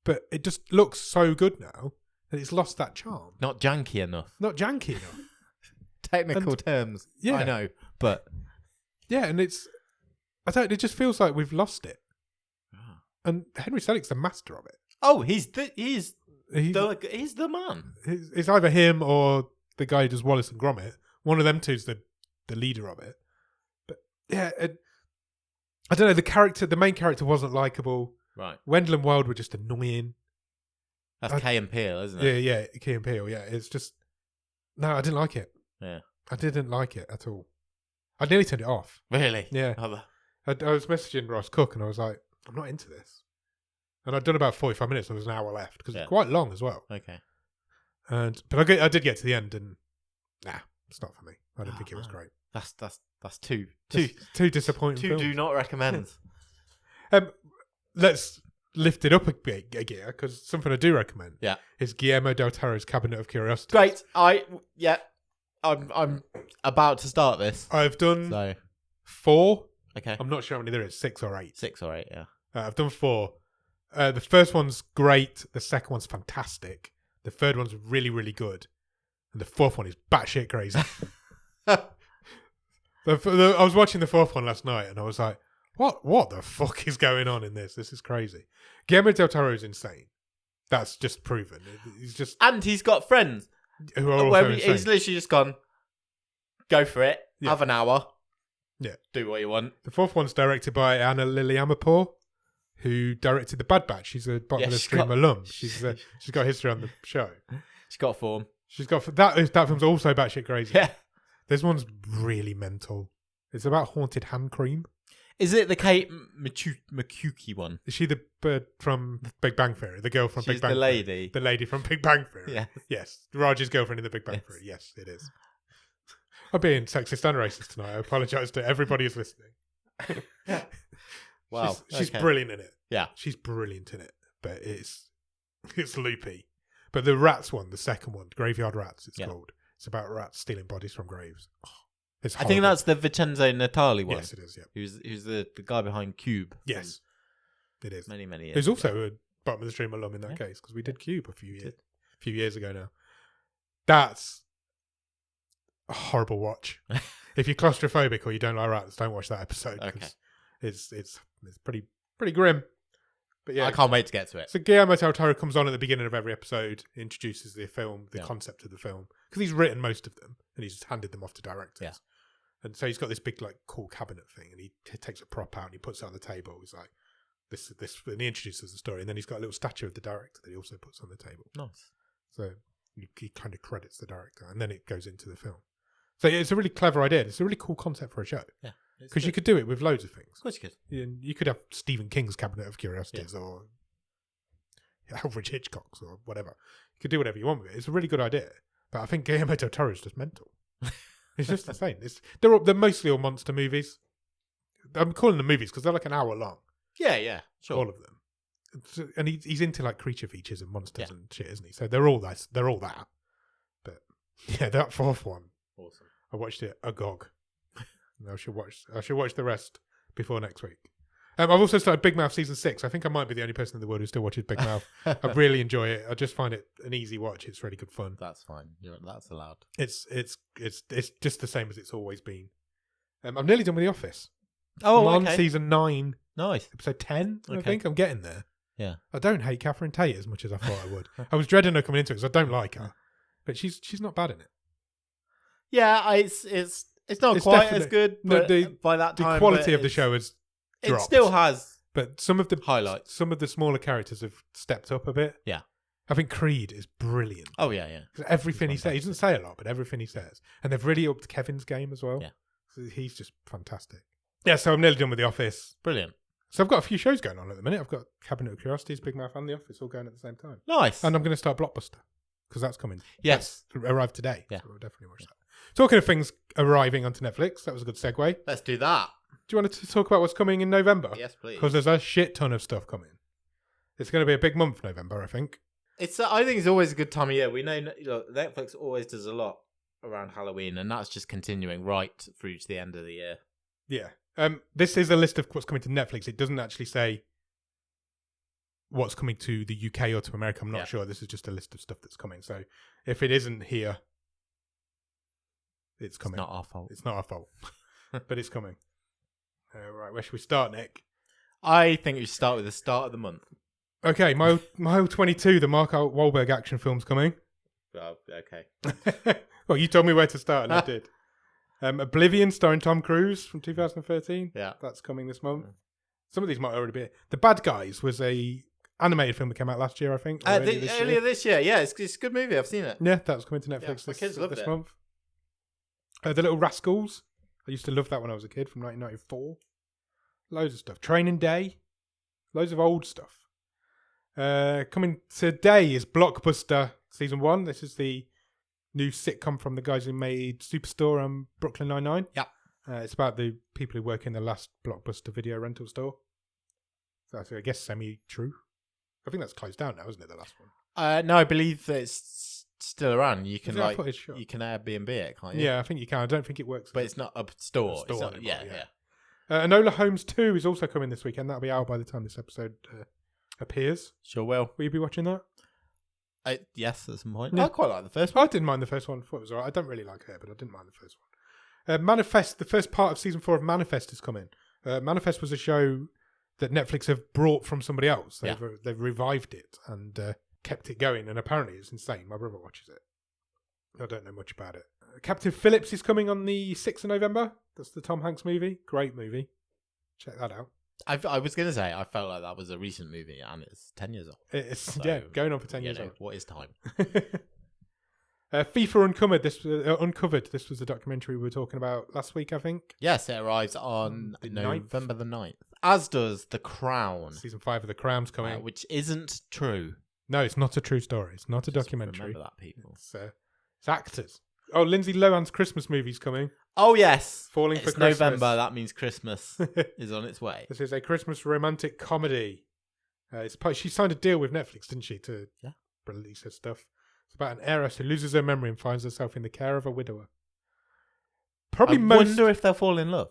Speaker 1: But it just looks so good now that it's lost that charm.
Speaker 2: Not janky enough.
Speaker 1: Not janky enough.
Speaker 2: Technical terms. Yeah. I know. But
Speaker 1: yeah, and it just feels like we've lost it. And Henry Selick's the master of it.
Speaker 2: Oh, he's the man.
Speaker 1: It's either him or the guy who does Wallace and Gromit. One of them two's the leader of it. But yeah, I don't know. The main character wasn't likable.
Speaker 2: Right.
Speaker 1: Wendell and Wild were just annoying.
Speaker 2: That's Key and Peele, isn't it?
Speaker 1: Yeah, Key and Peele. Yeah, it's just I didn't like it.
Speaker 2: Yeah,
Speaker 1: I didn't like it at all. I nearly turned it off.
Speaker 2: Really?
Speaker 1: Yeah.
Speaker 2: Oh,
Speaker 1: I was messaging Ross Cook and I was like, I'm not into this. And I'd done about 45 minutes and there was an hour left because it's quite long as well.
Speaker 2: okay.
Speaker 1: But I did get to the end and it's not for me. I didn't think it was great.
Speaker 2: That's two
Speaker 1: Disappointing
Speaker 2: two
Speaker 1: films.
Speaker 2: do not recommend.
Speaker 1: Let's lift it up a gear because something I do recommend
Speaker 2: Yeah.
Speaker 1: is Guillermo del Toro's Cabinet of Curiosities.
Speaker 2: Great. I'm about to start this.
Speaker 1: I've done
Speaker 2: So
Speaker 1: 4.
Speaker 2: okay.
Speaker 1: I'm not sure how many there is, 6 or 8.
Speaker 2: 6 or 8, yeah.
Speaker 1: I've done 4. The first one's great. The second one's fantastic. The third one's really, really good. And the fourth one is batshit crazy. I was watching the fourth one last night and I was like, what the fuck is going on in this? This is crazy. Guillermo del Toro is insane. That's just proven. He's just...
Speaker 2: And he's got friends.
Speaker 1: Who are also
Speaker 2: Where
Speaker 1: insane.
Speaker 2: he's literally just gone, go for it, have an hour.
Speaker 1: Yeah.
Speaker 2: Do what you want.
Speaker 1: The fourth one's directed by Anna Lily Amirpour, who directed The Bad Batch. She's a bottom of the stream alum. She's got history on the show.
Speaker 2: She's got form.
Speaker 1: She's got that film's also batshit crazy.
Speaker 2: Yeah.
Speaker 1: This one's really mental. It's about haunted hand cream.
Speaker 2: Is it the Kate McCukey one?
Speaker 1: Is she the bird from Big Bang Theory? The girl from
Speaker 2: She's
Speaker 1: Big Bang
Speaker 2: the
Speaker 1: Theory?
Speaker 2: lady.
Speaker 1: The lady from Big Bang Theory.
Speaker 2: Yeah.
Speaker 1: Yes. Raj's girlfriend in the Big Bang Theory. Yes, it is. I'm being sexist and racist tonight. I apologise to everybody who's listening.
Speaker 2: Wow.
Speaker 1: She's brilliant in it.
Speaker 2: Yeah.
Speaker 1: She's brilliant in it. But it's loopy. But the rats one, the second one, Graveyard Rats, it's called. It's about rats stealing bodies from graves. Oh, it's horrible.
Speaker 2: I think that's the Vincenzo Natali one.
Speaker 1: Yes, it is, yeah.
Speaker 2: Who's the guy behind Cube.
Speaker 1: Yes, it is.
Speaker 2: Many years
Speaker 1: There's
Speaker 2: ago.
Speaker 1: also a bottom of the stream alum in that case because we did Cube a few years ago now. That's a horrible watch. If you're claustrophobic or you don't like rats, don't watch that episode.
Speaker 2: Okay.
Speaker 1: It's pretty grim. But yeah,
Speaker 2: I can't wait to get to it.
Speaker 1: So Guillermo del Toro comes on at the beginning of every episode, introduces the film, the concept of the film, because he's written most of them and he's just handed them off to directors.
Speaker 2: Yeah.
Speaker 1: And so he's got this big like cool cabinet thing, and he takes a prop out and he puts it on the table. He's like, this, and he introduces the story, and then he's got a little statue of the director that he also puts on the table.
Speaker 2: Nice.
Speaker 1: So he kind of credits the director, and then it goes into the film. So yeah, it's a really clever idea. It's a really cool concept for a show.
Speaker 2: Yeah.
Speaker 1: Because you could do it with loads of things.
Speaker 2: Of course you could.
Speaker 1: You could have Stephen King's Cabinet of Curiosities or Alfred Hitchcock's or whatever. You could do whatever you want with it. It's a really good idea. But I think Guillermo del Toro is just mental. It's just insane. They're mostly all monster movies. I'm calling them movies because they're like an hour long.
Speaker 2: Yeah, sure.
Speaker 1: All of them. And he's into like creature features and monsters and shit, isn't he? So they're all that. But yeah, that fourth one.
Speaker 2: Awesome.
Speaker 1: I watched it agog. I should watch the rest before next week. I've also started Big Mouth season 6. I think I might be the only person in the world who still watches Big Mouth. I really enjoy it. I just find it an easy watch. It's really good fun.
Speaker 2: That's fine. That's allowed.
Speaker 1: It's just the same as it's always been. I'm nearly done with The Office.
Speaker 2: Oh,
Speaker 1: I'm
Speaker 2: okay.
Speaker 1: on season 9,
Speaker 2: Nice.
Speaker 1: episode 10. I
Speaker 2: Okay.
Speaker 1: think I'm getting there.
Speaker 2: Yeah.
Speaker 1: I don't hate Catherine Tate as much as I thought I would. I was dreading her coming into it because I don't like her, but she's not bad in it.
Speaker 2: Yeah, it's not quite as good, but by that time
Speaker 1: the quality of the show has dropped.
Speaker 2: It still has,
Speaker 1: but some of the
Speaker 2: highlights.
Speaker 1: Some of the smaller characters have stepped up a bit.
Speaker 2: Yeah.
Speaker 1: I think Creed is brilliant.
Speaker 2: Oh yeah.
Speaker 1: 'Cause everything he says, he doesn't say a lot, but everything he says, and they've really upped Kevin's game as well.
Speaker 2: Yeah.
Speaker 1: So he's just fantastic. Yeah, so I'm nearly done with The Office.
Speaker 2: Brilliant.
Speaker 1: So I've got a few shows going on at the minute. I've got Cabinet of Curiosities, Big Mouth, and The Office all going at the same time.
Speaker 2: Nice.
Speaker 1: And I'm going to start Blockbuster because that's coming.
Speaker 2: Yes.
Speaker 1: That's arrived today.
Speaker 2: Yeah.
Speaker 1: So we'll definitely watch that. Talking of things arriving onto Netflix, that was a good segue.
Speaker 2: Let's do that.
Speaker 1: Do you want to talk about what's coming in November?
Speaker 2: Yes, please.
Speaker 1: Because there's a shit ton of stuff coming. It's going to be a big month, November, I think.
Speaker 2: I think it's always a good time of year. We know Netflix always does a lot around Halloween, and that's just continuing right through to the end of the year.
Speaker 1: Yeah. This is a list of what's coming to Netflix. It doesn't actually say what's coming to the UK or to America. I'm not sure. This is just a list of stuff that's coming. So if it isn't here, it's coming.
Speaker 2: It's not our fault.
Speaker 1: It's not our fault. But it's coming. Right, where should we start, Nick?
Speaker 2: I think we should start with the start of the month.
Speaker 1: Okay, Mile 22, the Mark Wahlberg action film's coming.
Speaker 2: Oh, okay.
Speaker 1: Well, you told me where to start, and I did. Oblivion, starring Tom Cruise from 2013.
Speaker 2: Yeah.
Speaker 1: That's coming this month. Some of these might already be. The Bad Guys was a animated film that came out last year, I think.
Speaker 2: Earlier this year. Yeah, it's a good movie. I've seen it.
Speaker 1: Yeah, that's coming to Netflix
Speaker 2: my kids loved
Speaker 1: this
Speaker 2: it.
Speaker 1: month. The Little Rascals, I used to love that when I was a kid, from 1994. Loads of stuff. Training Day. Loads of old stuff. Coming today is Blockbuster Season 1. This is the new sitcom from the guys who made Superstore and Brooklyn Nine-Nine.
Speaker 2: Yeah.
Speaker 1: It's about the people who work in the last Blockbuster video rental store. So I guess semi-true. I think that's closed down now, isn't it, the last one?
Speaker 2: No, I believe that it's still around. You can
Speaker 1: you
Speaker 2: can Airbnb it, can't you?
Speaker 1: Yeah, I think you can. I don't think it works.
Speaker 2: But it's not a store.
Speaker 1: It's not
Speaker 2: anymore,
Speaker 1: yeah. Enola Holmes 2 is also coming this weekend. That'll be out by the time this episode appears.
Speaker 2: Sure will.
Speaker 1: Will you be watching that?
Speaker 2: Yes, at some point.
Speaker 1: Yeah.
Speaker 2: I quite like the first one.
Speaker 1: I didn't mind the first one. I thought it was alright. I don't really like her, but I didn't mind the first one. Manifest, the first part of season 4 of Manifest is coming. Manifest was a show that Netflix have brought from somebody else. They've revived it and kept it going, and apparently it's insane. My brother watches it. I don't know much about it. Captain Phillips is coming on the 6th of November. That's the Tom Hanks movie. Great movie. Check that out.
Speaker 2: I was going to say, I felt like that was a recent movie, and it's 10 years old.
Speaker 1: It's
Speaker 2: So,
Speaker 1: going on for 10 years old.
Speaker 2: What is time?
Speaker 1: FIFA Uncovered. Uncovered. This was a documentary we were talking about last week, I think.
Speaker 2: Yes, it arrives on
Speaker 1: The
Speaker 2: November the 9th. As does The Crown.
Speaker 1: Season 5 of The Crown's coming.
Speaker 2: Which isn't true.
Speaker 1: No, it's not a true story. It's not a documentary.
Speaker 2: Remember that, people.
Speaker 1: It's actors. Oh, Lindsay Lohan's Christmas movie's coming.
Speaker 2: Oh, yes.
Speaker 1: Falling
Speaker 2: It's
Speaker 1: for Christmas.
Speaker 2: November. That means Christmas is on its way.
Speaker 1: This is a Christmas romantic comedy. She signed a deal with Netflix, didn't she, to release her stuff. It's about an heiress who loses her memory and finds herself in the care of a widower.
Speaker 2: I wonder if they'll fall in love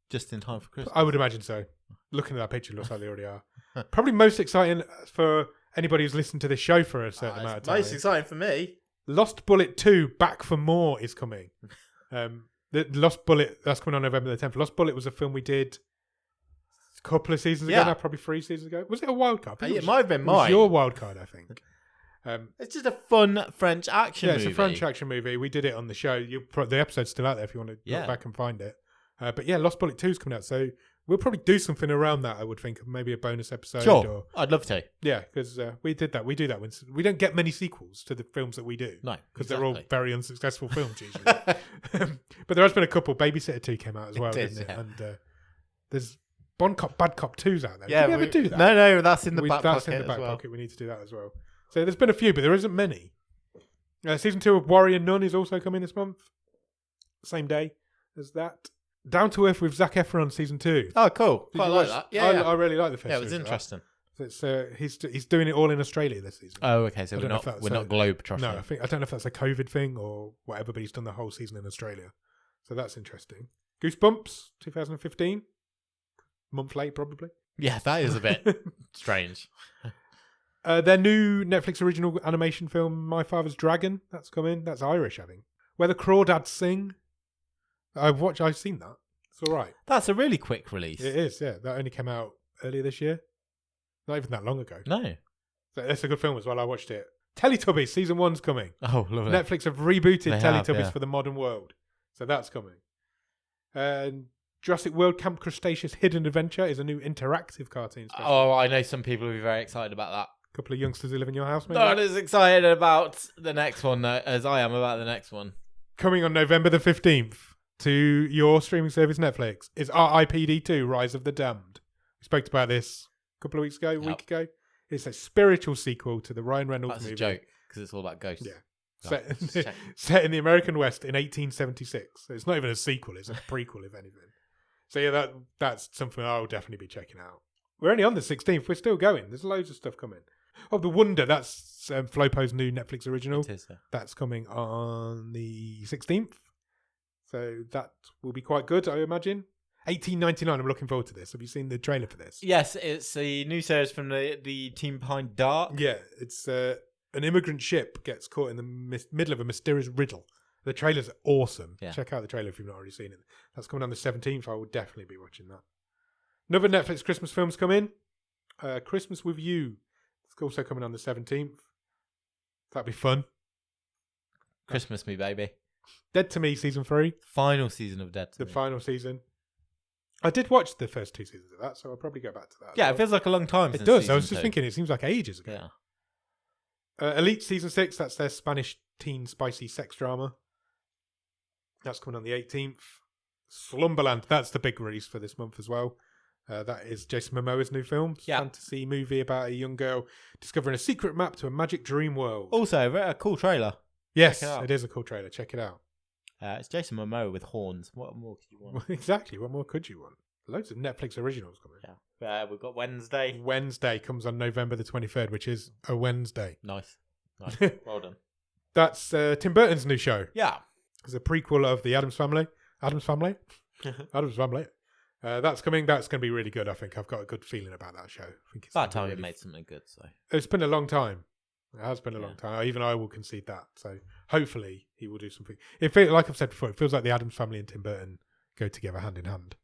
Speaker 2: just in time for Christmas.
Speaker 1: I would imagine so. Looking at that picture, it looks like they already are. Probably most exciting for anybody who's listened to this show for a certain amount of time.
Speaker 2: Most exciting for me.
Speaker 1: Lost Bullet 2, Back for More is coming. The Lost Bullet, that's coming on November the 10th. Lost Bullet was a film we did a couple of seasons ago now, probably 3 seasons ago. Was it a wild card?
Speaker 2: It might have been mine.
Speaker 1: It was your wild card, I think.
Speaker 2: It's just a fun French action movie.
Speaker 1: Yeah, it's a French action movie. We did it on the show. The episode's still out there if you want to look back and find it. But yeah, Lost Bullet 2 is coming out, so we'll probably do something around that, I would think. Maybe a bonus episode.
Speaker 2: Sure, I'd love to.
Speaker 1: Yeah, because we did that. We do that. We don't get many sequels to the films that we do.
Speaker 2: No,
Speaker 1: because they're all very unsuccessful films usually. But there has been a couple. Babysitter 2 came out as well, didn't it? And there's Bad Cop 2's out there.
Speaker 2: Yeah,
Speaker 1: did we ever do that?
Speaker 2: No, that's in the back pocket.
Speaker 1: That's in the back pocket. We need to do that as well. So there's been a few, but there isn't many. Season 2 of Warrior Nun is also coming this month. Same day as that. Down to Earth with Zac Efron season 2.
Speaker 2: Oh, cool. Quite like that. Yeah,
Speaker 1: I really like the first.
Speaker 2: Yeah, it was interesting.
Speaker 1: He's doing it all in Australia this season.
Speaker 2: Oh, okay. So we're not globe trotting.
Speaker 1: No, I don't know if that's a COVID thing or whatever, but he's done the whole season in Australia. So that's interesting. Goosebumps 2015. Month late, probably.
Speaker 2: Yeah, that is a bit strange.
Speaker 1: Their new Netflix original animation film, My Father's Dragon, that's coming. That's Irish, I think. Where the Crawdads Sing. I've seen that. It's all right.
Speaker 2: That's a really quick release.
Speaker 1: It is, yeah. That only came out earlier this year. Not even that long ago.
Speaker 2: No.
Speaker 1: So it's a good film as well. I watched it. Teletubbies season 1's coming.
Speaker 2: Oh, lovely.
Speaker 1: Netflix have rebooted Teletubbies for the modern world. So that's coming. And Jurassic World Camp Cretaceous Hidden Adventure is a new interactive cartoon special.
Speaker 2: Oh, I know some people will be very excited about that.
Speaker 1: A couple of youngsters who live in your house, maybe?
Speaker 2: Not as excited about the next one as I am about the next one.
Speaker 1: Coming on November the 15th to your streaming service Netflix is RIPD 2 Rise of the Damned. We spoke about this a couple of weeks ago, a week ago. It's a spiritual sequel to the Ryan Reynolds movie.
Speaker 2: That's a joke, because it's all about ghosts.
Speaker 1: Yeah. Set in the American West in 1876. So it's not even a sequel, it's a prequel, if anything. So yeah, that's something I'll definitely be checking out. We're only on the 16th. We're still going. There's loads of stuff coming. Oh, The Wonder. That's Flopo's new Netflix original.
Speaker 2: It is, yeah.
Speaker 1: That's coming on the 16th. So that will be quite good, I imagine. 1899. I'm looking forward to this. Have you seen the trailer for this?
Speaker 2: Yes, it's a new series from the team behind Dark.
Speaker 1: Yeah, it's an immigrant ship gets caught in the middle of a mysterious riddle. The trailer's awesome. Yeah. Check out the trailer if you've not already seen it. That's coming on the 17th. I will definitely be watching that. Another Netflix Christmas film's come in. Christmas with You. It's also coming on the 17th. That'd be fun.
Speaker 2: Christmas Me Baby.
Speaker 1: Dead to Me season 3.
Speaker 2: Final season of Dead to Me.
Speaker 1: The final season. I did watch the first 2 seasons of that, so I'll probably go back to that.
Speaker 2: Yeah, it feels like a long time.
Speaker 1: It does. I was just thinking, it seems like ages ago.
Speaker 2: Yeah.
Speaker 1: Elite season 6. That's their Spanish teen spicy sex drama. That's coming on the 18th. Slumberland. That's the big release for this month as well. That is Jason Momoa's new film. Fantasy movie about a young girl discovering a secret map to a magic dream world.
Speaker 2: Also, a cool trailer.
Speaker 1: Yes, it is a cool trailer. Check it out.
Speaker 2: It's Jason Momoa with horns. What more could you want?
Speaker 1: Exactly. What more could you want? Loads of Netflix originals coming.
Speaker 2: Yeah. We've got Wednesday.
Speaker 1: Wednesday comes on November the 23rd, which is a Wednesday.
Speaker 2: Nice. Well done.
Speaker 1: That's Tim Burton's new show.
Speaker 2: Yeah.
Speaker 1: It's a prequel of the Addams Family. Addams Family? Addams Family. That's coming. That's going to be really good, I think. I've got a good feeling about that show. I think it's
Speaker 2: that time it made something good. So
Speaker 1: it's been a long time. It has been a long time. Even I will concede that. So hopefully he will do something. Like I've said before, it feels like the Addams Family and Tim Burton go together hand in hand.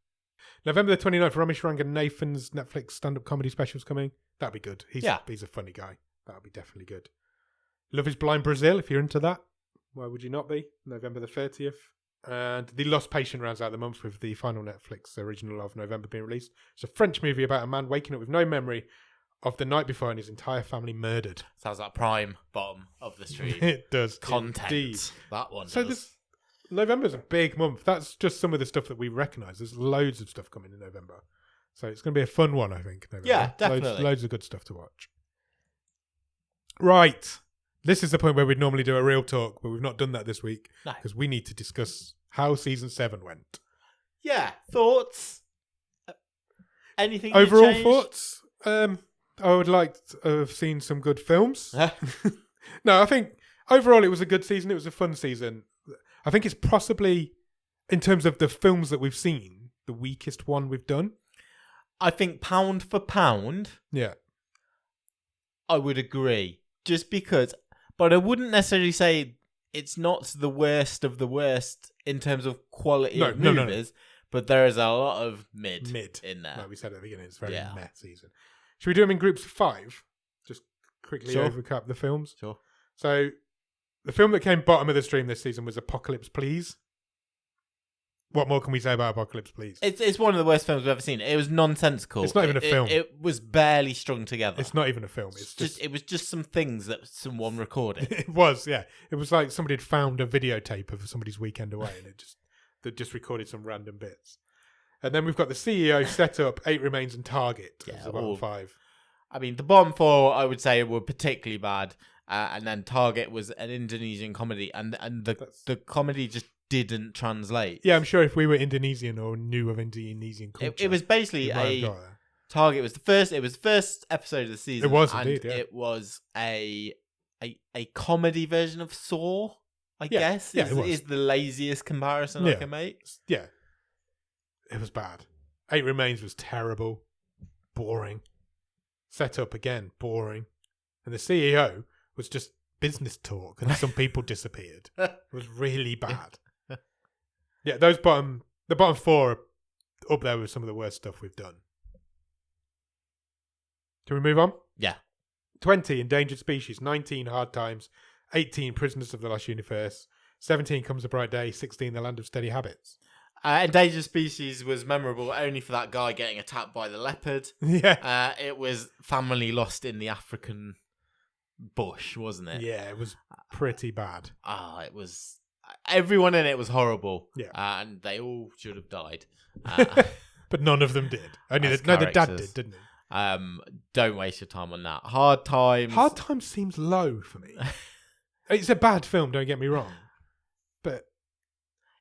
Speaker 1: November the 29th, Ramesh Rangan Nathan's Netflix stand-up comedy special's coming. That'd be good. He's a funny guy. That'll be definitely good. Love is Blind Brazil, if you're into that. Why would you not be? November the 30th. And The Lost Patient rounds out the month with the final Netflix original of November being released. It's a French movie about a man waking up with no memory of the night before and his entire family murdered.
Speaker 2: Sounds like prime bottom of the stream.
Speaker 1: It does.
Speaker 2: Content.
Speaker 1: Indeed.
Speaker 2: That one
Speaker 1: So
Speaker 2: does.
Speaker 1: November's a big month. That's just some of the stuff that we recognise. There's loads of stuff coming in November. So it's going to be a fun one, I think. November.
Speaker 2: Yeah, definitely.
Speaker 1: Loads of good stuff to watch. Right. This is the point where we'd normally do a real talk, but we've not done that this week because we need to discuss how season 7 went.
Speaker 2: Yeah. Thoughts? Anything
Speaker 1: overall thoughts? I would like to have seen some good films. No, I think overall it was a good season. It was a fun season. I think it's possibly, in terms of the films that we've seen, the weakest one we've done.
Speaker 2: I think pound for pound,
Speaker 1: I
Speaker 2: would agree. Just because, but I wouldn't necessarily say it's not the worst of the worst in terms of quality of movies, but there is a lot of mid in there.
Speaker 1: Like we said at the beginning, it's a very meh season. Should we do them in groups of 5? Just quickly overcap the films.
Speaker 2: Sure.
Speaker 1: So, the film that came bottom of the stream this season was Apocalypse Please. What more can we say about Apocalypse Please?
Speaker 2: It's one of the worst films we've ever seen. It was nonsensical.
Speaker 1: It's not even a film.
Speaker 2: It was barely strung together.
Speaker 1: It's not even a film. It's just
Speaker 2: it was just some things that someone recorded.
Speaker 1: It was, yeah. It was like somebody had found a videotape of somebody's weekend away and they just recorded some random bits. And then we've got The CEO, Set Up, 8 Remains and Target as the bottom 5.
Speaker 2: I mean, the bottom 4, I would say, were particularly bad. And then Target was an Indonesian comedy. And the comedy just didn't translate.
Speaker 1: Yeah, I'm sure if we were Indonesian or knew of Indonesian culture,
Speaker 2: it was basically Target was the first. It was the first episode of the season.
Speaker 1: It was indeed. Yeah.
Speaker 2: It was a comedy version of Saw. I guess is the laziest comparison I can make.
Speaker 1: Yeah, it was bad. 8 Remains was terrible, boring. Set Up again, boring, and the CEO was just business talk, and some people disappeared. It was really bad. Yeah, the bottom 4 are up there with some of the worst stuff we've done. Can we move on?
Speaker 2: Yeah.
Speaker 1: 20, Endangered Species. 19, Hard Times. 18, Prisoners of the Lost Universe. 17, Comes a Bright Day. 16, The Land of Steady Habits.
Speaker 2: Endangered Species was memorable only for that guy getting attacked by the leopard.
Speaker 1: Yeah.
Speaker 2: It was family lost in the African bush, wasn't it?
Speaker 1: Yeah, it was pretty bad.
Speaker 2: It was... Everyone in it was horrible.
Speaker 1: Yeah.
Speaker 2: And they all should have died.
Speaker 1: But none of them did. Only the dad did, didn't he?
Speaker 2: Don't waste your time on that. Hard Times
Speaker 1: seems low for me. It's a bad film, don't get me wrong. But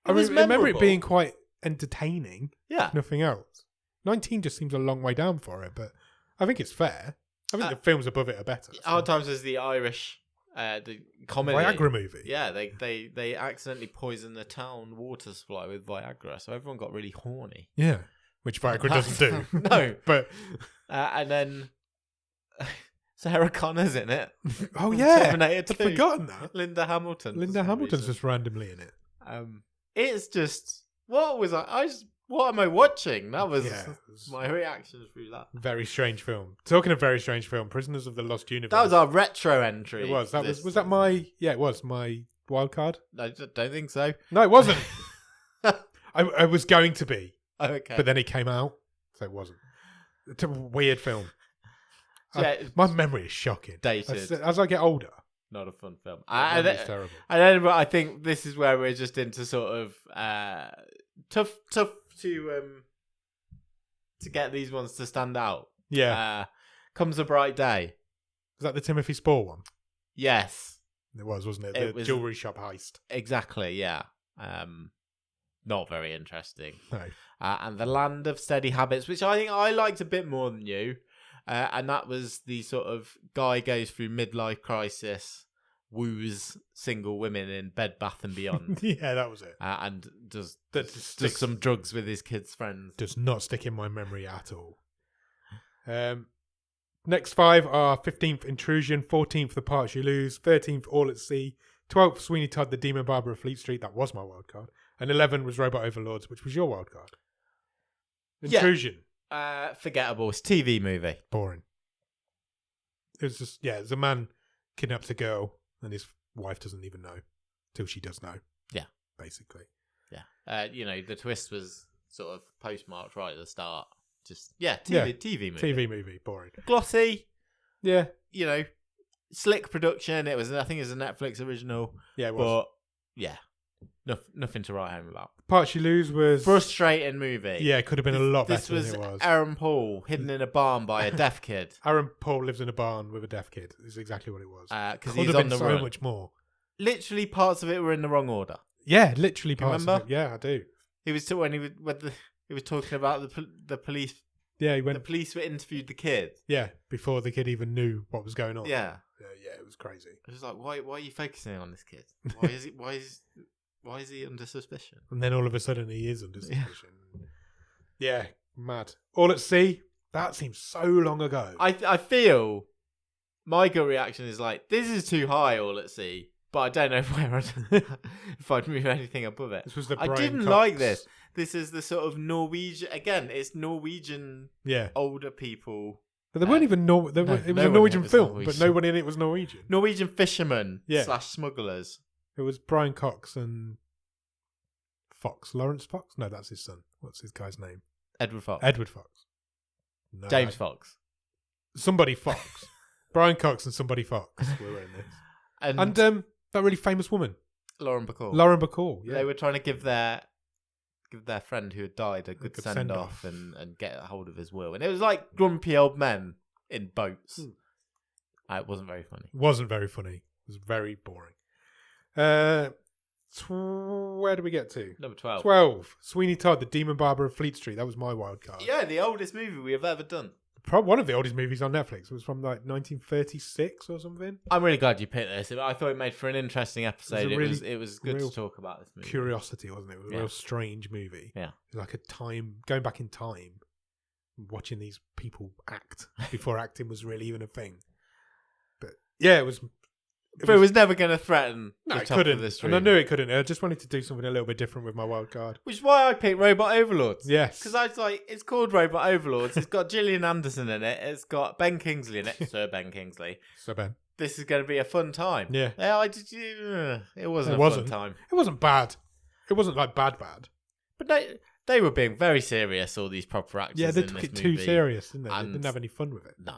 Speaker 1: I remember it being quite entertaining.
Speaker 2: Yeah.
Speaker 1: If nothing else. 19 just seems a long way down for it, but I think it's fair. I think the films above it are better. So.
Speaker 2: Hard Times is the Irish the comedy
Speaker 1: Viagra movie.
Speaker 2: Yeah, they accidentally poisoned the town water supply with Viagra, so everyone got really horny.
Speaker 1: Yeah, which Viagra doesn't do.
Speaker 2: No,
Speaker 1: but
Speaker 2: and then Sarah Connor's in it.
Speaker 1: Oh yeah,
Speaker 2: Terminator 2.
Speaker 1: I'd forgotten that.
Speaker 2: Linda Hamilton's
Speaker 1: just randomly in it.
Speaker 2: It's just what am I watching? That was my reaction through that.
Speaker 1: Very strange film. Talking of very strange film, Prisoners of the Lost Universe.
Speaker 2: That was our retro entry.
Speaker 1: It was. Was that my... Yeah, it was my wild card.
Speaker 2: I don't think so.
Speaker 1: No, it wasn't. I was going to be.
Speaker 2: Okay.
Speaker 1: But then it came out, so it wasn't. It's a weird film.
Speaker 2: Yeah,
Speaker 1: my memory is shocking.
Speaker 2: Dated.
Speaker 1: As I get older.
Speaker 2: Not a fun film.
Speaker 1: It's terrible.
Speaker 2: And then I think this is where we're just into sort of tough to get these ones to stand out.
Speaker 1: Yeah.
Speaker 2: Comes a Bright Day.
Speaker 1: Was that the Timothy Spall one?
Speaker 2: Yes.
Speaker 1: It was, wasn't it?
Speaker 2: It
Speaker 1: The
Speaker 2: was-
Speaker 1: jewellery shop heist.
Speaker 2: Exactly, yeah. Not very interesting.
Speaker 1: No.
Speaker 2: And The Land of Steady Habits, which I think I liked a bit more than you. And that was the sort of guy goes through midlife crisis, woos single women in Bed Bath and Beyond.
Speaker 1: Yeah, that was it.
Speaker 2: And does
Speaker 1: That
Speaker 2: some drugs with his kids' friends.
Speaker 1: does not stick in my memory at all. Next 5 are 15th Intrusion, 14th The Parts You Lose, 13th All at Sea, 12th Sweeney Todd, The Demon Barber of Fleet Street, that was my wild card, and 11 was Robot Overlords, which was your wild card.
Speaker 2: Yeah.
Speaker 1: Intrusion.
Speaker 2: Forgettable. It's a TV movie.
Speaker 1: Boring. It was just, yeah, there's a man kidnaps a girl and his wife doesn't even know till she does know.
Speaker 2: Yeah.
Speaker 1: Basically.
Speaker 2: Yeah. The twist was sort of postmarked right at the start. Just, TV movie.
Speaker 1: TV movie, boring.
Speaker 2: Glossy,
Speaker 1: Yeah.
Speaker 2: slick production. I think it was a Netflix original.
Speaker 1: Yeah, it was.
Speaker 2: But, yeah, nothing to write home about.
Speaker 1: Parts You Lose was...
Speaker 2: Frustrating movie.
Speaker 1: Yeah, it could have been a lot
Speaker 2: This
Speaker 1: better
Speaker 2: was
Speaker 1: than it was.
Speaker 2: Aaron Paul hidden in a barn by a deaf kid.
Speaker 1: Aaron Paul lives in a barn with a deaf kid. Is exactly what it was.
Speaker 2: Because
Speaker 1: Could
Speaker 2: he's
Speaker 1: have
Speaker 2: on
Speaker 1: been
Speaker 2: the
Speaker 1: so
Speaker 2: run.
Speaker 1: much more.
Speaker 2: Literally, parts of it were in the wrong order.
Speaker 1: Yeah, literally
Speaker 2: Do you
Speaker 1: parts
Speaker 2: remember?
Speaker 1: of it. Yeah, I do.
Speaker 2: He was he was talking about the police.
Speaker 1: Yeah, he
Speaker 2: The
Speaker 1: went.
Speaker 2: police were interviewed the kid.
Speaker 1: Yeah, before the kid even knew what was going on.
Speaker 2: Yeah.
Speaker 1: Yeah, it was crazy.
Speaker 2: I was like, why are you focusing on this kid? Why is he under suspicion?
Speaker 1: And then all of a sudden he is under
Speaker 2: Yeah.
Speaker 1: suspicion. Yeah, mad. All at Sea. That seems so long ago.
Speaker 2: I feel my gut reaction is like, this is too high, All at Sea, but I don't know if I'd move anything above it.
Speaker 1: This was the
Speaker 2: I
Speaker 1: Brian
Speaker 2: didn't
Speaker 1: Cox.
Speaker 2: like this. This is the sort of Norwegian, again, it's Norwegian
Speaker 1: Yeah,
Speaker 2: older people.
Speaker 1: but they weren't even
Speaker 2: no
Speaker 1: it was
Speaker 2: one
Speaker 1: a
Speaker 2: in it
Speaker 1: Norwegian
Speaker 2: was
Speaker 1: film,
Speaker 2: Norwegian.
Speaker 1: but no one in it was Norwegian.
Speaker 2: Norwegian fishermen
Speaker 1: Yeah.
Speaker 2: / smugglers.
Speaker 1: It was Brian Cox and Fox. Lawrence Fox? No, that's his son. What's his guy's name?
Speaker 2: Edward Fox.
Speaker 1: Edward Fox. No,
Speaker 2: James Fox.
Speaker 1: Somebody Fox. Brian Cox and somebody Fox were in this.
Speaker 2: And,
Speaker 1: And that really famous woman,
Speaker 2: Lauren Bacall.
Speaker 1: Lauren Bacall. Yeah.
Speaker 2: They were trying to give their friend who had died a good
Speaker 1: good
Speaker 2: send off
Speaker 1: send-off.
Speaker 2: and get a hold of his will. And it was like grumpy old men in boats. It wasn't very funny.
Speaker 1: It wasn't very funny. It was very boring. Where do we get to?
Speaker 2: Number 12.
Speaker 1: 12. Sweeney Todd, The Demon Barber of Fleet Street. That was my wild card.
Speaker 2: Yeah, the oldest movie we have ever done.
Speaker 1: One of the oldest movies on Netflix. It was from like 1936 or something.
Speaker 2: I'm really glad you picked this. I thought it made for an interesting episode.
Speaker 1: It was
Speaker 2: It was good
Speaker 1: real
Speaker 2: to talk about this movie.
Speaker 1: Curiosity, wasn't it? It was a
Speaker 2: Yeah.
Speaker 1: real strange movie.
Speaker 2: Yeah.
Speaker 1: Like a time, going back in time, watching these people act before acting was really even a thing. But yeah, it was.
Speaker 2: But it was never going to threaten
Speaker 1: No,
Speaker 2: the
Speaker 1: it
Speaker 2: top
Speaker 1: couldn't.
Speaker 2: of the stream.
Speaker 1: And I knew it couldn't. I just wanted to do something a little bit different with my wild card.
Speaker 2: Which is why I picked Robot Overlords.
Speaker 1: Yes.
Speaker 2: Because I was like, it's called Robot Overlords. It's got Gillian Anderson in it. It's got Ben Kingsley in it. Sir Ben Kingsley.
Speaker 1: So Ben.
Speaker 2: This is going to be a fun time.
Speaker 1: Yeah.
Speaker 2: It wasn't
Speaker 1: It
Speaker 2: a
Speaker 1: wasn't.
Speaker 2: fun time.
Speaker 1: It wasn't bad. It wasn't like bad.
Speaker 2: But they were being very serious, all these proper actors.
Speaker 1: Yeah, they
Speaker 2: in
Speaker 1: took
Speaker 2: this
Speaker 1: it too
Speaker 2: movie.
Speaker 1: serious, didn't they? They
Speaker 2: And-
Speaker 1: didn't have any fun with it.
Speaker 2: No.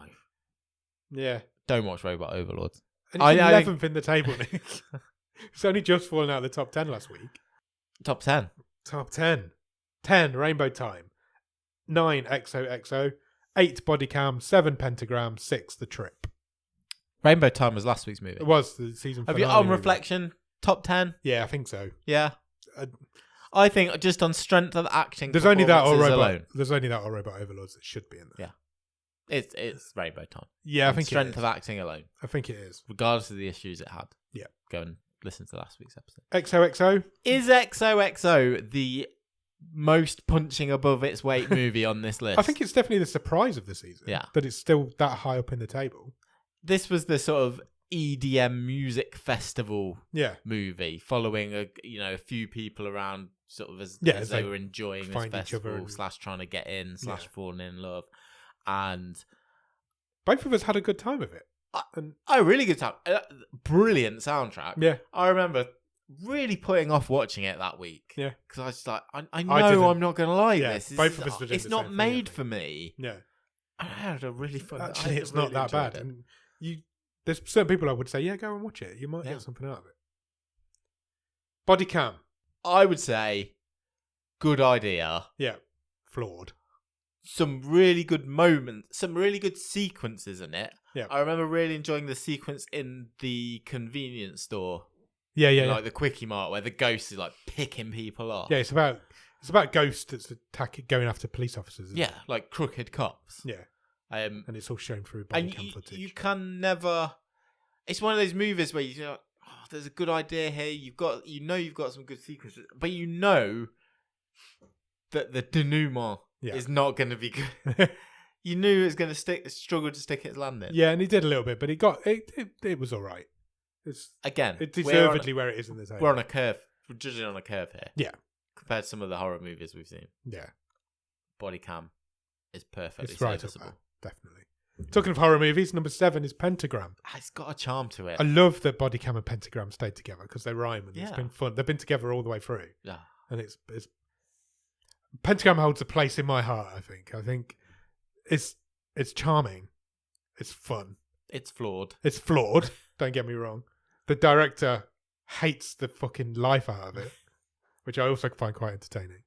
Speaker 1: Yeah.
Speaker 2: Don't watch Robot Overlords.
Speaker 1: And
Speaker 2: I
Speaker 1: it's
Speaker 2: think-
Speaker 1: 11th in the table, Nick. It's only just fallen out of the top 10 last week.
Speaker 2: Top 10.
Speaker 1: Top 10. 10, Rainbow Time. 9, XOXO. 8, Body Cam. 7, Pentagram. 6, The Trip.
Speaker 2: Rainbow Time was last week's movie.
Speaker 1: It was the season
Speaker 2: Have
Speaker 1: finale.
Speaker 2: you, on
Speaker 1: movie.
Speaker 2: reflection, top 10?
Speaker 1: Yeah, I think so.
Speaker 2: Yeah.
Speaker 1: Uh,
Speaker 2: I think just on strength of acting.
Speaker 1: There's only that or
Speaker 2: performances
Speaker 1: Robot.
Speaker 2: alone.
Speaker 1: There's only that or Robot Overlords that should be in there.
Speaker 2: Yeah. It's Rainbow Time.
Speaker 1: Yeah, I
Speaker 2: On
Speaker 1: think
Speaker 2: strength
Speaker 1: it is.
Speaker 2: of acting alone,
Speaker 1: I think it is.
Speaker 2: regardless of the issues it had.
Speaker 1: Yeah.
Speaker 2: Go and listen to last week's episode.
Speaker 1: XOXO.
Speaker 2: Is XOXO the most punching above its weight movie on this list?
Speaker 1: I think it's definitely the surprise of the season.
Speaker 2: Yeah.
Speaker 1: That it's still that high up in the table.
Speaker 2: This was the sort of EDM music festival
Speaker 1: Yeah.
Speaker 2: movie, following a few people around sort of as
Speaker 1: as
Speaker 2: they
Speaker 1: they
Speaker 2: were enjoying this
Speaker 1: find each other
Speaker 2: festival
Speaker 1: and-
Speaker 2: / trying to get in /
Speaker 1: Yeah.
Speaker 2: falling in love, and
Speaker 1: Both of us had a good time with it. And
Speaker 2: a really good time, brilliant soundtrack.
Speaker 1: yeah.
Speaker 2: I remember really putting off watching it that week.
Speaker 1: Yeah.
Speaker 2: Because I was just like, I
Speaker 1: didn't.
Speaker 2: know I'm not going to like
Speaker 1: Yeah,
Speaker 2: this.
Speaker 1: both of us were doing
Speaker 2: It's
Speaker 1: the
Speaker 2: not
Speaker 1: same thing, I
Speaker 2: made
Speaker 1: think.
Speaker 2: for me.
Speaker 1: Yeah.
Speaker 2: I had a really fun.
Speaker 1: Actually,
Speaker 2: I
Speaker 1: it's not
Speaker 2: really
Speaker 1: that
Speaker 2: enjoyed
Speaker 1: bad.
Speaker 2: it.
Speaker 1: And there's certain people I would say, yeah, go and watch it. You might
Speaker 2: Yeah.
Speaker 1: get something out of it. Body Cam.
Speaker 2: I would say good idea.
Speaker 1: Yeah. Flawed.
Speaker 2: Some really good moments, some really good sequences in it.
Speaker 1: Yeah.
Speaker 2: I remember really enjoying the sequence in the convenience store.
Speaker 1: Yeah.
Speaker 2: Like the Quickie Mart where the ghost is like picking people off.
Speaker 1: Yeah, it's about Ghost that's going after police officers. Isn't it?
Speaker 2: Like crooked cops.
Speaker 1: Yeah.
Speaker 2: And
Speaker 1: it's all shown through body cam footage.
Speaker 2: You can never. It's one of those movies where you know, there's a good idea here. You've got some good sequences, but you know that the denouement is not going to be good. You knew it was going to struggle to stick its landing.
Speaker 1: Yeah, and he did a little bit, but it was all right. It's deservedly where it is in the table.
Speaker 2: We're on a curve. We're judging on a curve here.
Speaker 1: Yeah,
Speaker 2: compared to some of the horror movies we've seen.
Speaker 1: Yeah,
Speaker 2: body cam is perfectly
Speaker 1: it's right
Speaker 2: serviceable.
Speaker 1: up there, definitely. Talking of horror movies, number 7 is Pentagram.
Speaker 2: It's got a charm to it.
Speaker 1: I love that body cam and Pentagram stayed together because they rhyme and it's
Speaker 2: Yeah.
Speaker 1: been fun. They've been together all the way through.
Speaker 2: Yeah.
Speaker 1: And it's Pentagram holds a place in my heart, I think. I think it's charming. It's fun.
Speaker 2: It's flawed.
Speaker 1: It's flawed, don't get me wrong. The director hates the fucking life out of it, which I also find quite entertaining.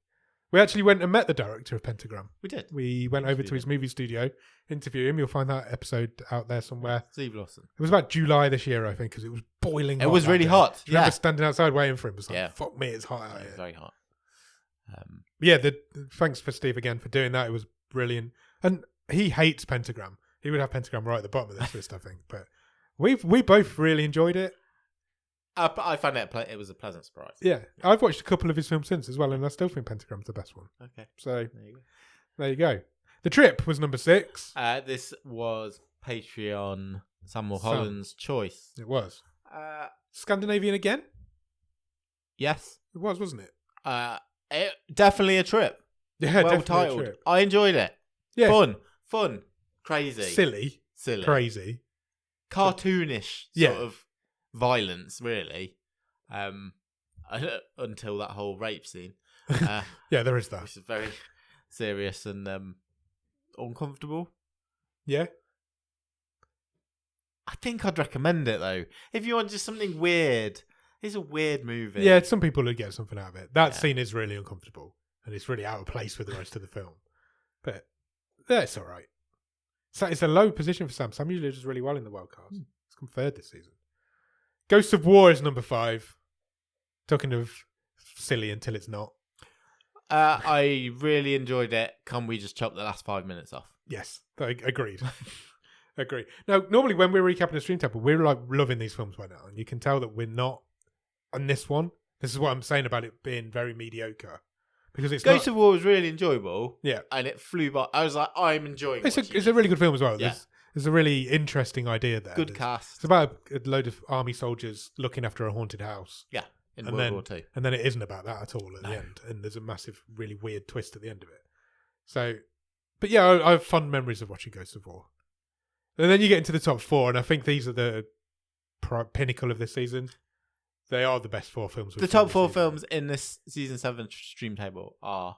Speaker 1: We actually went and met the director of Pentagram.
Speaker 2: We did.
Speaker 1: We went over to his movie studio, interview him. You'll find that episode out there somewhere.
Speaker 2: Steve Lawson.
Speaker 1: It was about July this year, I think, because it was boiling hot.
Speaker 2: It was really
Speaker 1: day.
Speaker 2: hot.
Speaker 1: Do you remember standing outside waiting for him? It was like,
Speaker 2: Yeah.
Speaker 1: fuck me, it's hot out
Speaker 2: It was
Speaker 1: here.
Speaker 2: very hot.
Speaker 1: Yeah, thanks for Steve again for doing that. It was brilliant. And he hates Pentagram. He would have Pentagram right at the bottom of this list, I think. But we both really enjoyed it.
Speaker 2: I found it was a pleasant surprise.
Speaker 1: Yeah, I've watched a couple of his films since as well, and I still think Pentagram's the best one.
Speaker 2: Okay.
Speaker 1: So
Speaker 2: There you go.
Speaker 1: there you go. The Trip was number 6.
Speaker 2: This was Patreon Samuel Holland's choice.
Speaker 1: It was. Scandinavian again?
Speaker 2: Yes.
Speaker 1: It was, wasn't it?
Speaker 2: Definitely a trip.
Speaker 1: Yeah,
Speaker 2: Well
Speaker 1: definitely a
Speaker 2: titled.
Speaker 1: trip.
Speaker 2: I enjoyed it.
Speaker 1: Yeah.
Speaker 2: Fun. Crazy.
Speaker 1: Silly. Crazy.
Speaker 2: Cartoonish
Speaker 1: Yeah.
Speaker 2: sort of violence, really. Until that whole rape scene.
Speaker 1: Yeah, there is that.
Speaker 2: Which is very serious and uncomfortable.
Speaker 1: Yeah.
Speaker 2: I think I'd recommend it, though. If you want just something weird. It's a weird movie.
Speaker 1: Yeah, some people would get something out of it. That
Speaker 2: Yeah.
Speaker 1: scene is really uncomfortable, and it's really out of place with the rest of the film. But that's all right. So it's a low position for Sam. Sam usually does really well in the wild cards. It's come third this season. Ghost of War is number 5. Talking of silly until it's not.
Speaker 2: I really enjoyed it. Can we just chop the last 5 minutes off?
Speaker 1: Yes, agreed. Agreed. Now, normally when we're recapping the Stream Table, we're like loving these films by now, and you can tell that we're not on this one. This is what I'm saying about it being very mediocre. Because it's
Speaker 2: Ghost of War was really enjoyable.
Speaker 1: Yeah.
Speaker 2: And it flew by. I was like, I'm enjoying it.
Speaker 1: It's a really good film as well.
Speaker 2: Yeah.
Speaker 1: There's a really interesting idea there.
Speaker 2: Good cast.
Speaker 1: It's about a load of army soldiers looking after a haunted house.
Speaker 2: Yeah, in
Speaker 1: And
Speaker 2: World War II.
Speaker 1: And then it isn't about that at all at
Speaker 2: No.
Speaker 1: the end. And there's a massive, really weird twist at the end of it. So, but yeah, I have fond memories of watching Ghost of War. And then you get into the top 4, and I think these are the pinnacle of this season. They are the best 4 films.
Speaker 2: The top 4 films in this season 7 Stream Table are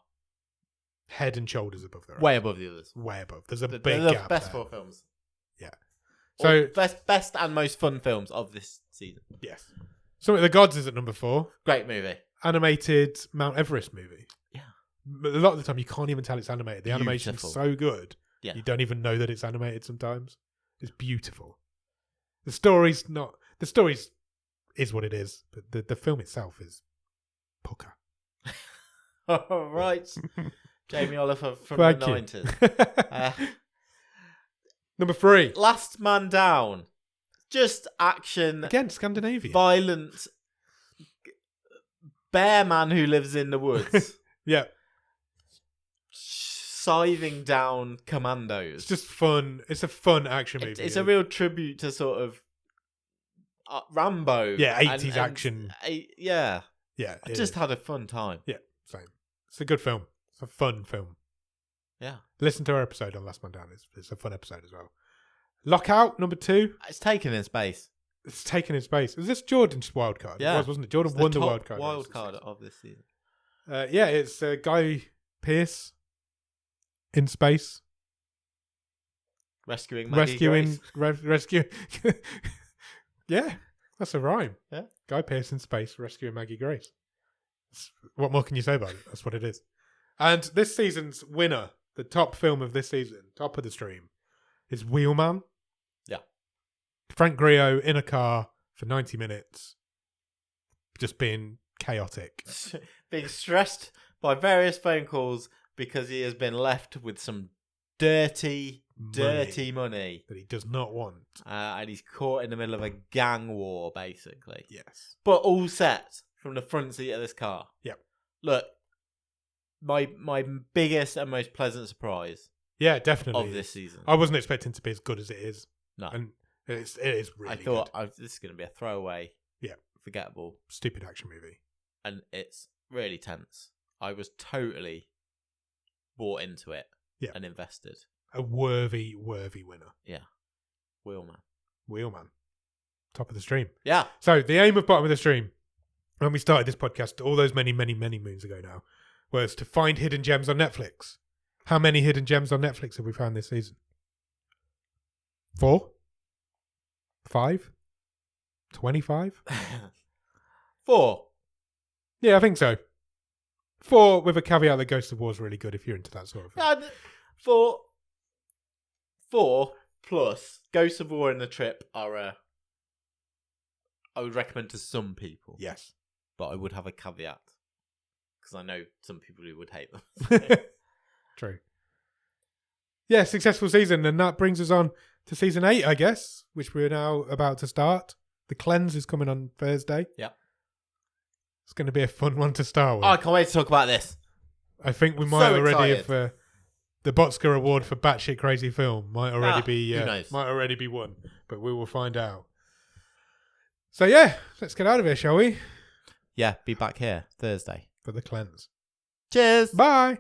Speaker 1: head and shoulders above the rest.
Speaker 2: way above the others.
Speaker 1: Way above. There's a
Speaker 2: They're
Speaker 1: big
Speaker 2: the
Speaker 1: gap
Speaker 2: best
Speaker 1: there.
Speaker 2: 4 films.
Speaker 1: Yeah.
Speaker 2: So
Speaker 1: So
Speaker 2: best and most fun films of this season.
Speaker 1: yes, Something of the Gods is at number 4.
Speaker 2: Great movie.
Speaker 1: Animated Mount Everest movie.
Speaker 2: Yeah.
Speaker 1: But a lot of the time you can't even tell it's animated. The animation's
Speaker 2: Beautiful.
Speaker 1: so good.
Speaker 2: Yeah.
Speaker 1: You don't even know that it's animated sometimes. It's beautiful. The story's is what it is, but the film itself is pucker.
Speaker 2: All right. Jamie Oliver from
Speaker 1: Thank
Speaker 2: the
Speaker 1: you.
Speaker 2: 90s.
Speaker 1: Number 3.
Speaker 2: Last Man Down. Just action,
Speaker 1: Again, Scandinavia.
Speaker 2: violent, bear man who lives in the woods.
Speaker 1: Yeah.
Speaker 2: Scything down commandos.
Speaker 1: It's just fun. It's a fun action movie.
Speaker 2: It's a real tribute to sort of Rambo.
Speaker 1: Yeah, 80s
Speaker 2: and
Speaker 1: action.
Speaker 2: Yeah.
Speaker 1: Yeah.
Speaker 2: I
Speaker 1: it
Speaker 2: just
Speaker 1: is.
Speaker 2: had a fun time.
Speaker 1: Yeah, same. It's a good film. It's a fun film.
Speaker 2: Yeah.
Speaker 1: Listen to our episode on Last Man Down. It's a fun episode as well. Lockout, number 2.
Speaker 2: It's taken in space.
Speaker 1: It's taken in space. Was this Jordan's wild card?
Speaker 2: Yeah.
Speaker 1: It was, wasn't it? Jordan
Speaker 2: It's
Speaker 1: won the
Speaker 2: top
Speaker 1: wild card.
Speaker 2: wild card of this season.
Speaker 1: Yeah, it's Guy Pearce in space.
Speaker 2: Rescuing Maggie Grace.
Speaker 1: Rescue. Yeah, that's a rhyme.
Speaker 2: Yeah.
Speaker 1: Guy Pearce in space rescuing Maggie Grace. What more can you say about it? That's what it is. And this season's winner, the top film of this season, top of the stream, is Wheelman.
Speaker 2: Yeah.
Speaker 1: Frank Grillo in a car for 90 minutes, just being chaotic.
Speaker 2: Being stressed by various phone calls because he has been left with some dirty money.
Speaker 1: That he does not want.
Speaker 2: And he's caught in the middle of a gang war, basically.
Speaker 1: Yes.
Speaker 2: But all set from the front seat of this car.
Speaker 1: Yep.
Speaker 2: Look, my biggest and most pleasant surprise
Speaker 1: Yeah, definitely.
Speaker 2: of this season.
Speaker 1: I wasn't expecting it to be as good as it is.
Speaker 2: No.
Speaker 1: And it is really
Speaker 2: I thought
Speaker 1: good.
Speaker 2: this is going to be a throwaway, forgettable,
Speaker 1: Stupid action movie.
Speaker 2: and it's really tense. I was totally bought into it and invested.
Speaker 1: A worthy winner.
Speaker 2: Yeah.
Speaker 1: Wheelman. Top of the stream.
Speaker 2: Yeah.
Speaker 1: So the aim of Bottom of the Stream, when we started this podcast all those many moons ago now, was to find hidden gems on Netflix. How many hidden gems on Netflix have we found this season? 4? 5? 25?
Speaker 2: 4.
Speaker 1: Yeah, I think so. 4 with a caveat that Ghost of War is really good if you're into that sort of thing.
Speaker 2: Yeah, 4 plus Ghost of War and The Trip are I would recommend to some people.
Speaker 1: Yes.
Speaker 2: But I would have a caveat because I know some people who would hate them.
Speaker 1: True. Yeah, successful season, and that brings us on to season 8, I guess, which we're now about to start. The Cleanse is coming on Thursday.
Speaker 2: Yeah.
Speaker 1: It's going to be a fun one to start with.
Speaker 2: Oh, I can't wait to talk about this.
Speaker 1: I think we might
Speaker 2: So
Speaker 1: already
Speaker 2: excited.
Speaker 1: have the Botsker Award for batshit crazy film might already be
Speaker 2: who knows?
Speaker 1: might already be won, but we will find out. So yeah, let's get out of here, shall we?
Speaker 2: Yeah, be back here Thursday
Speaker 1: For The Cleanse.
Speaker 2: Cheers.
Speaker 1: Bye.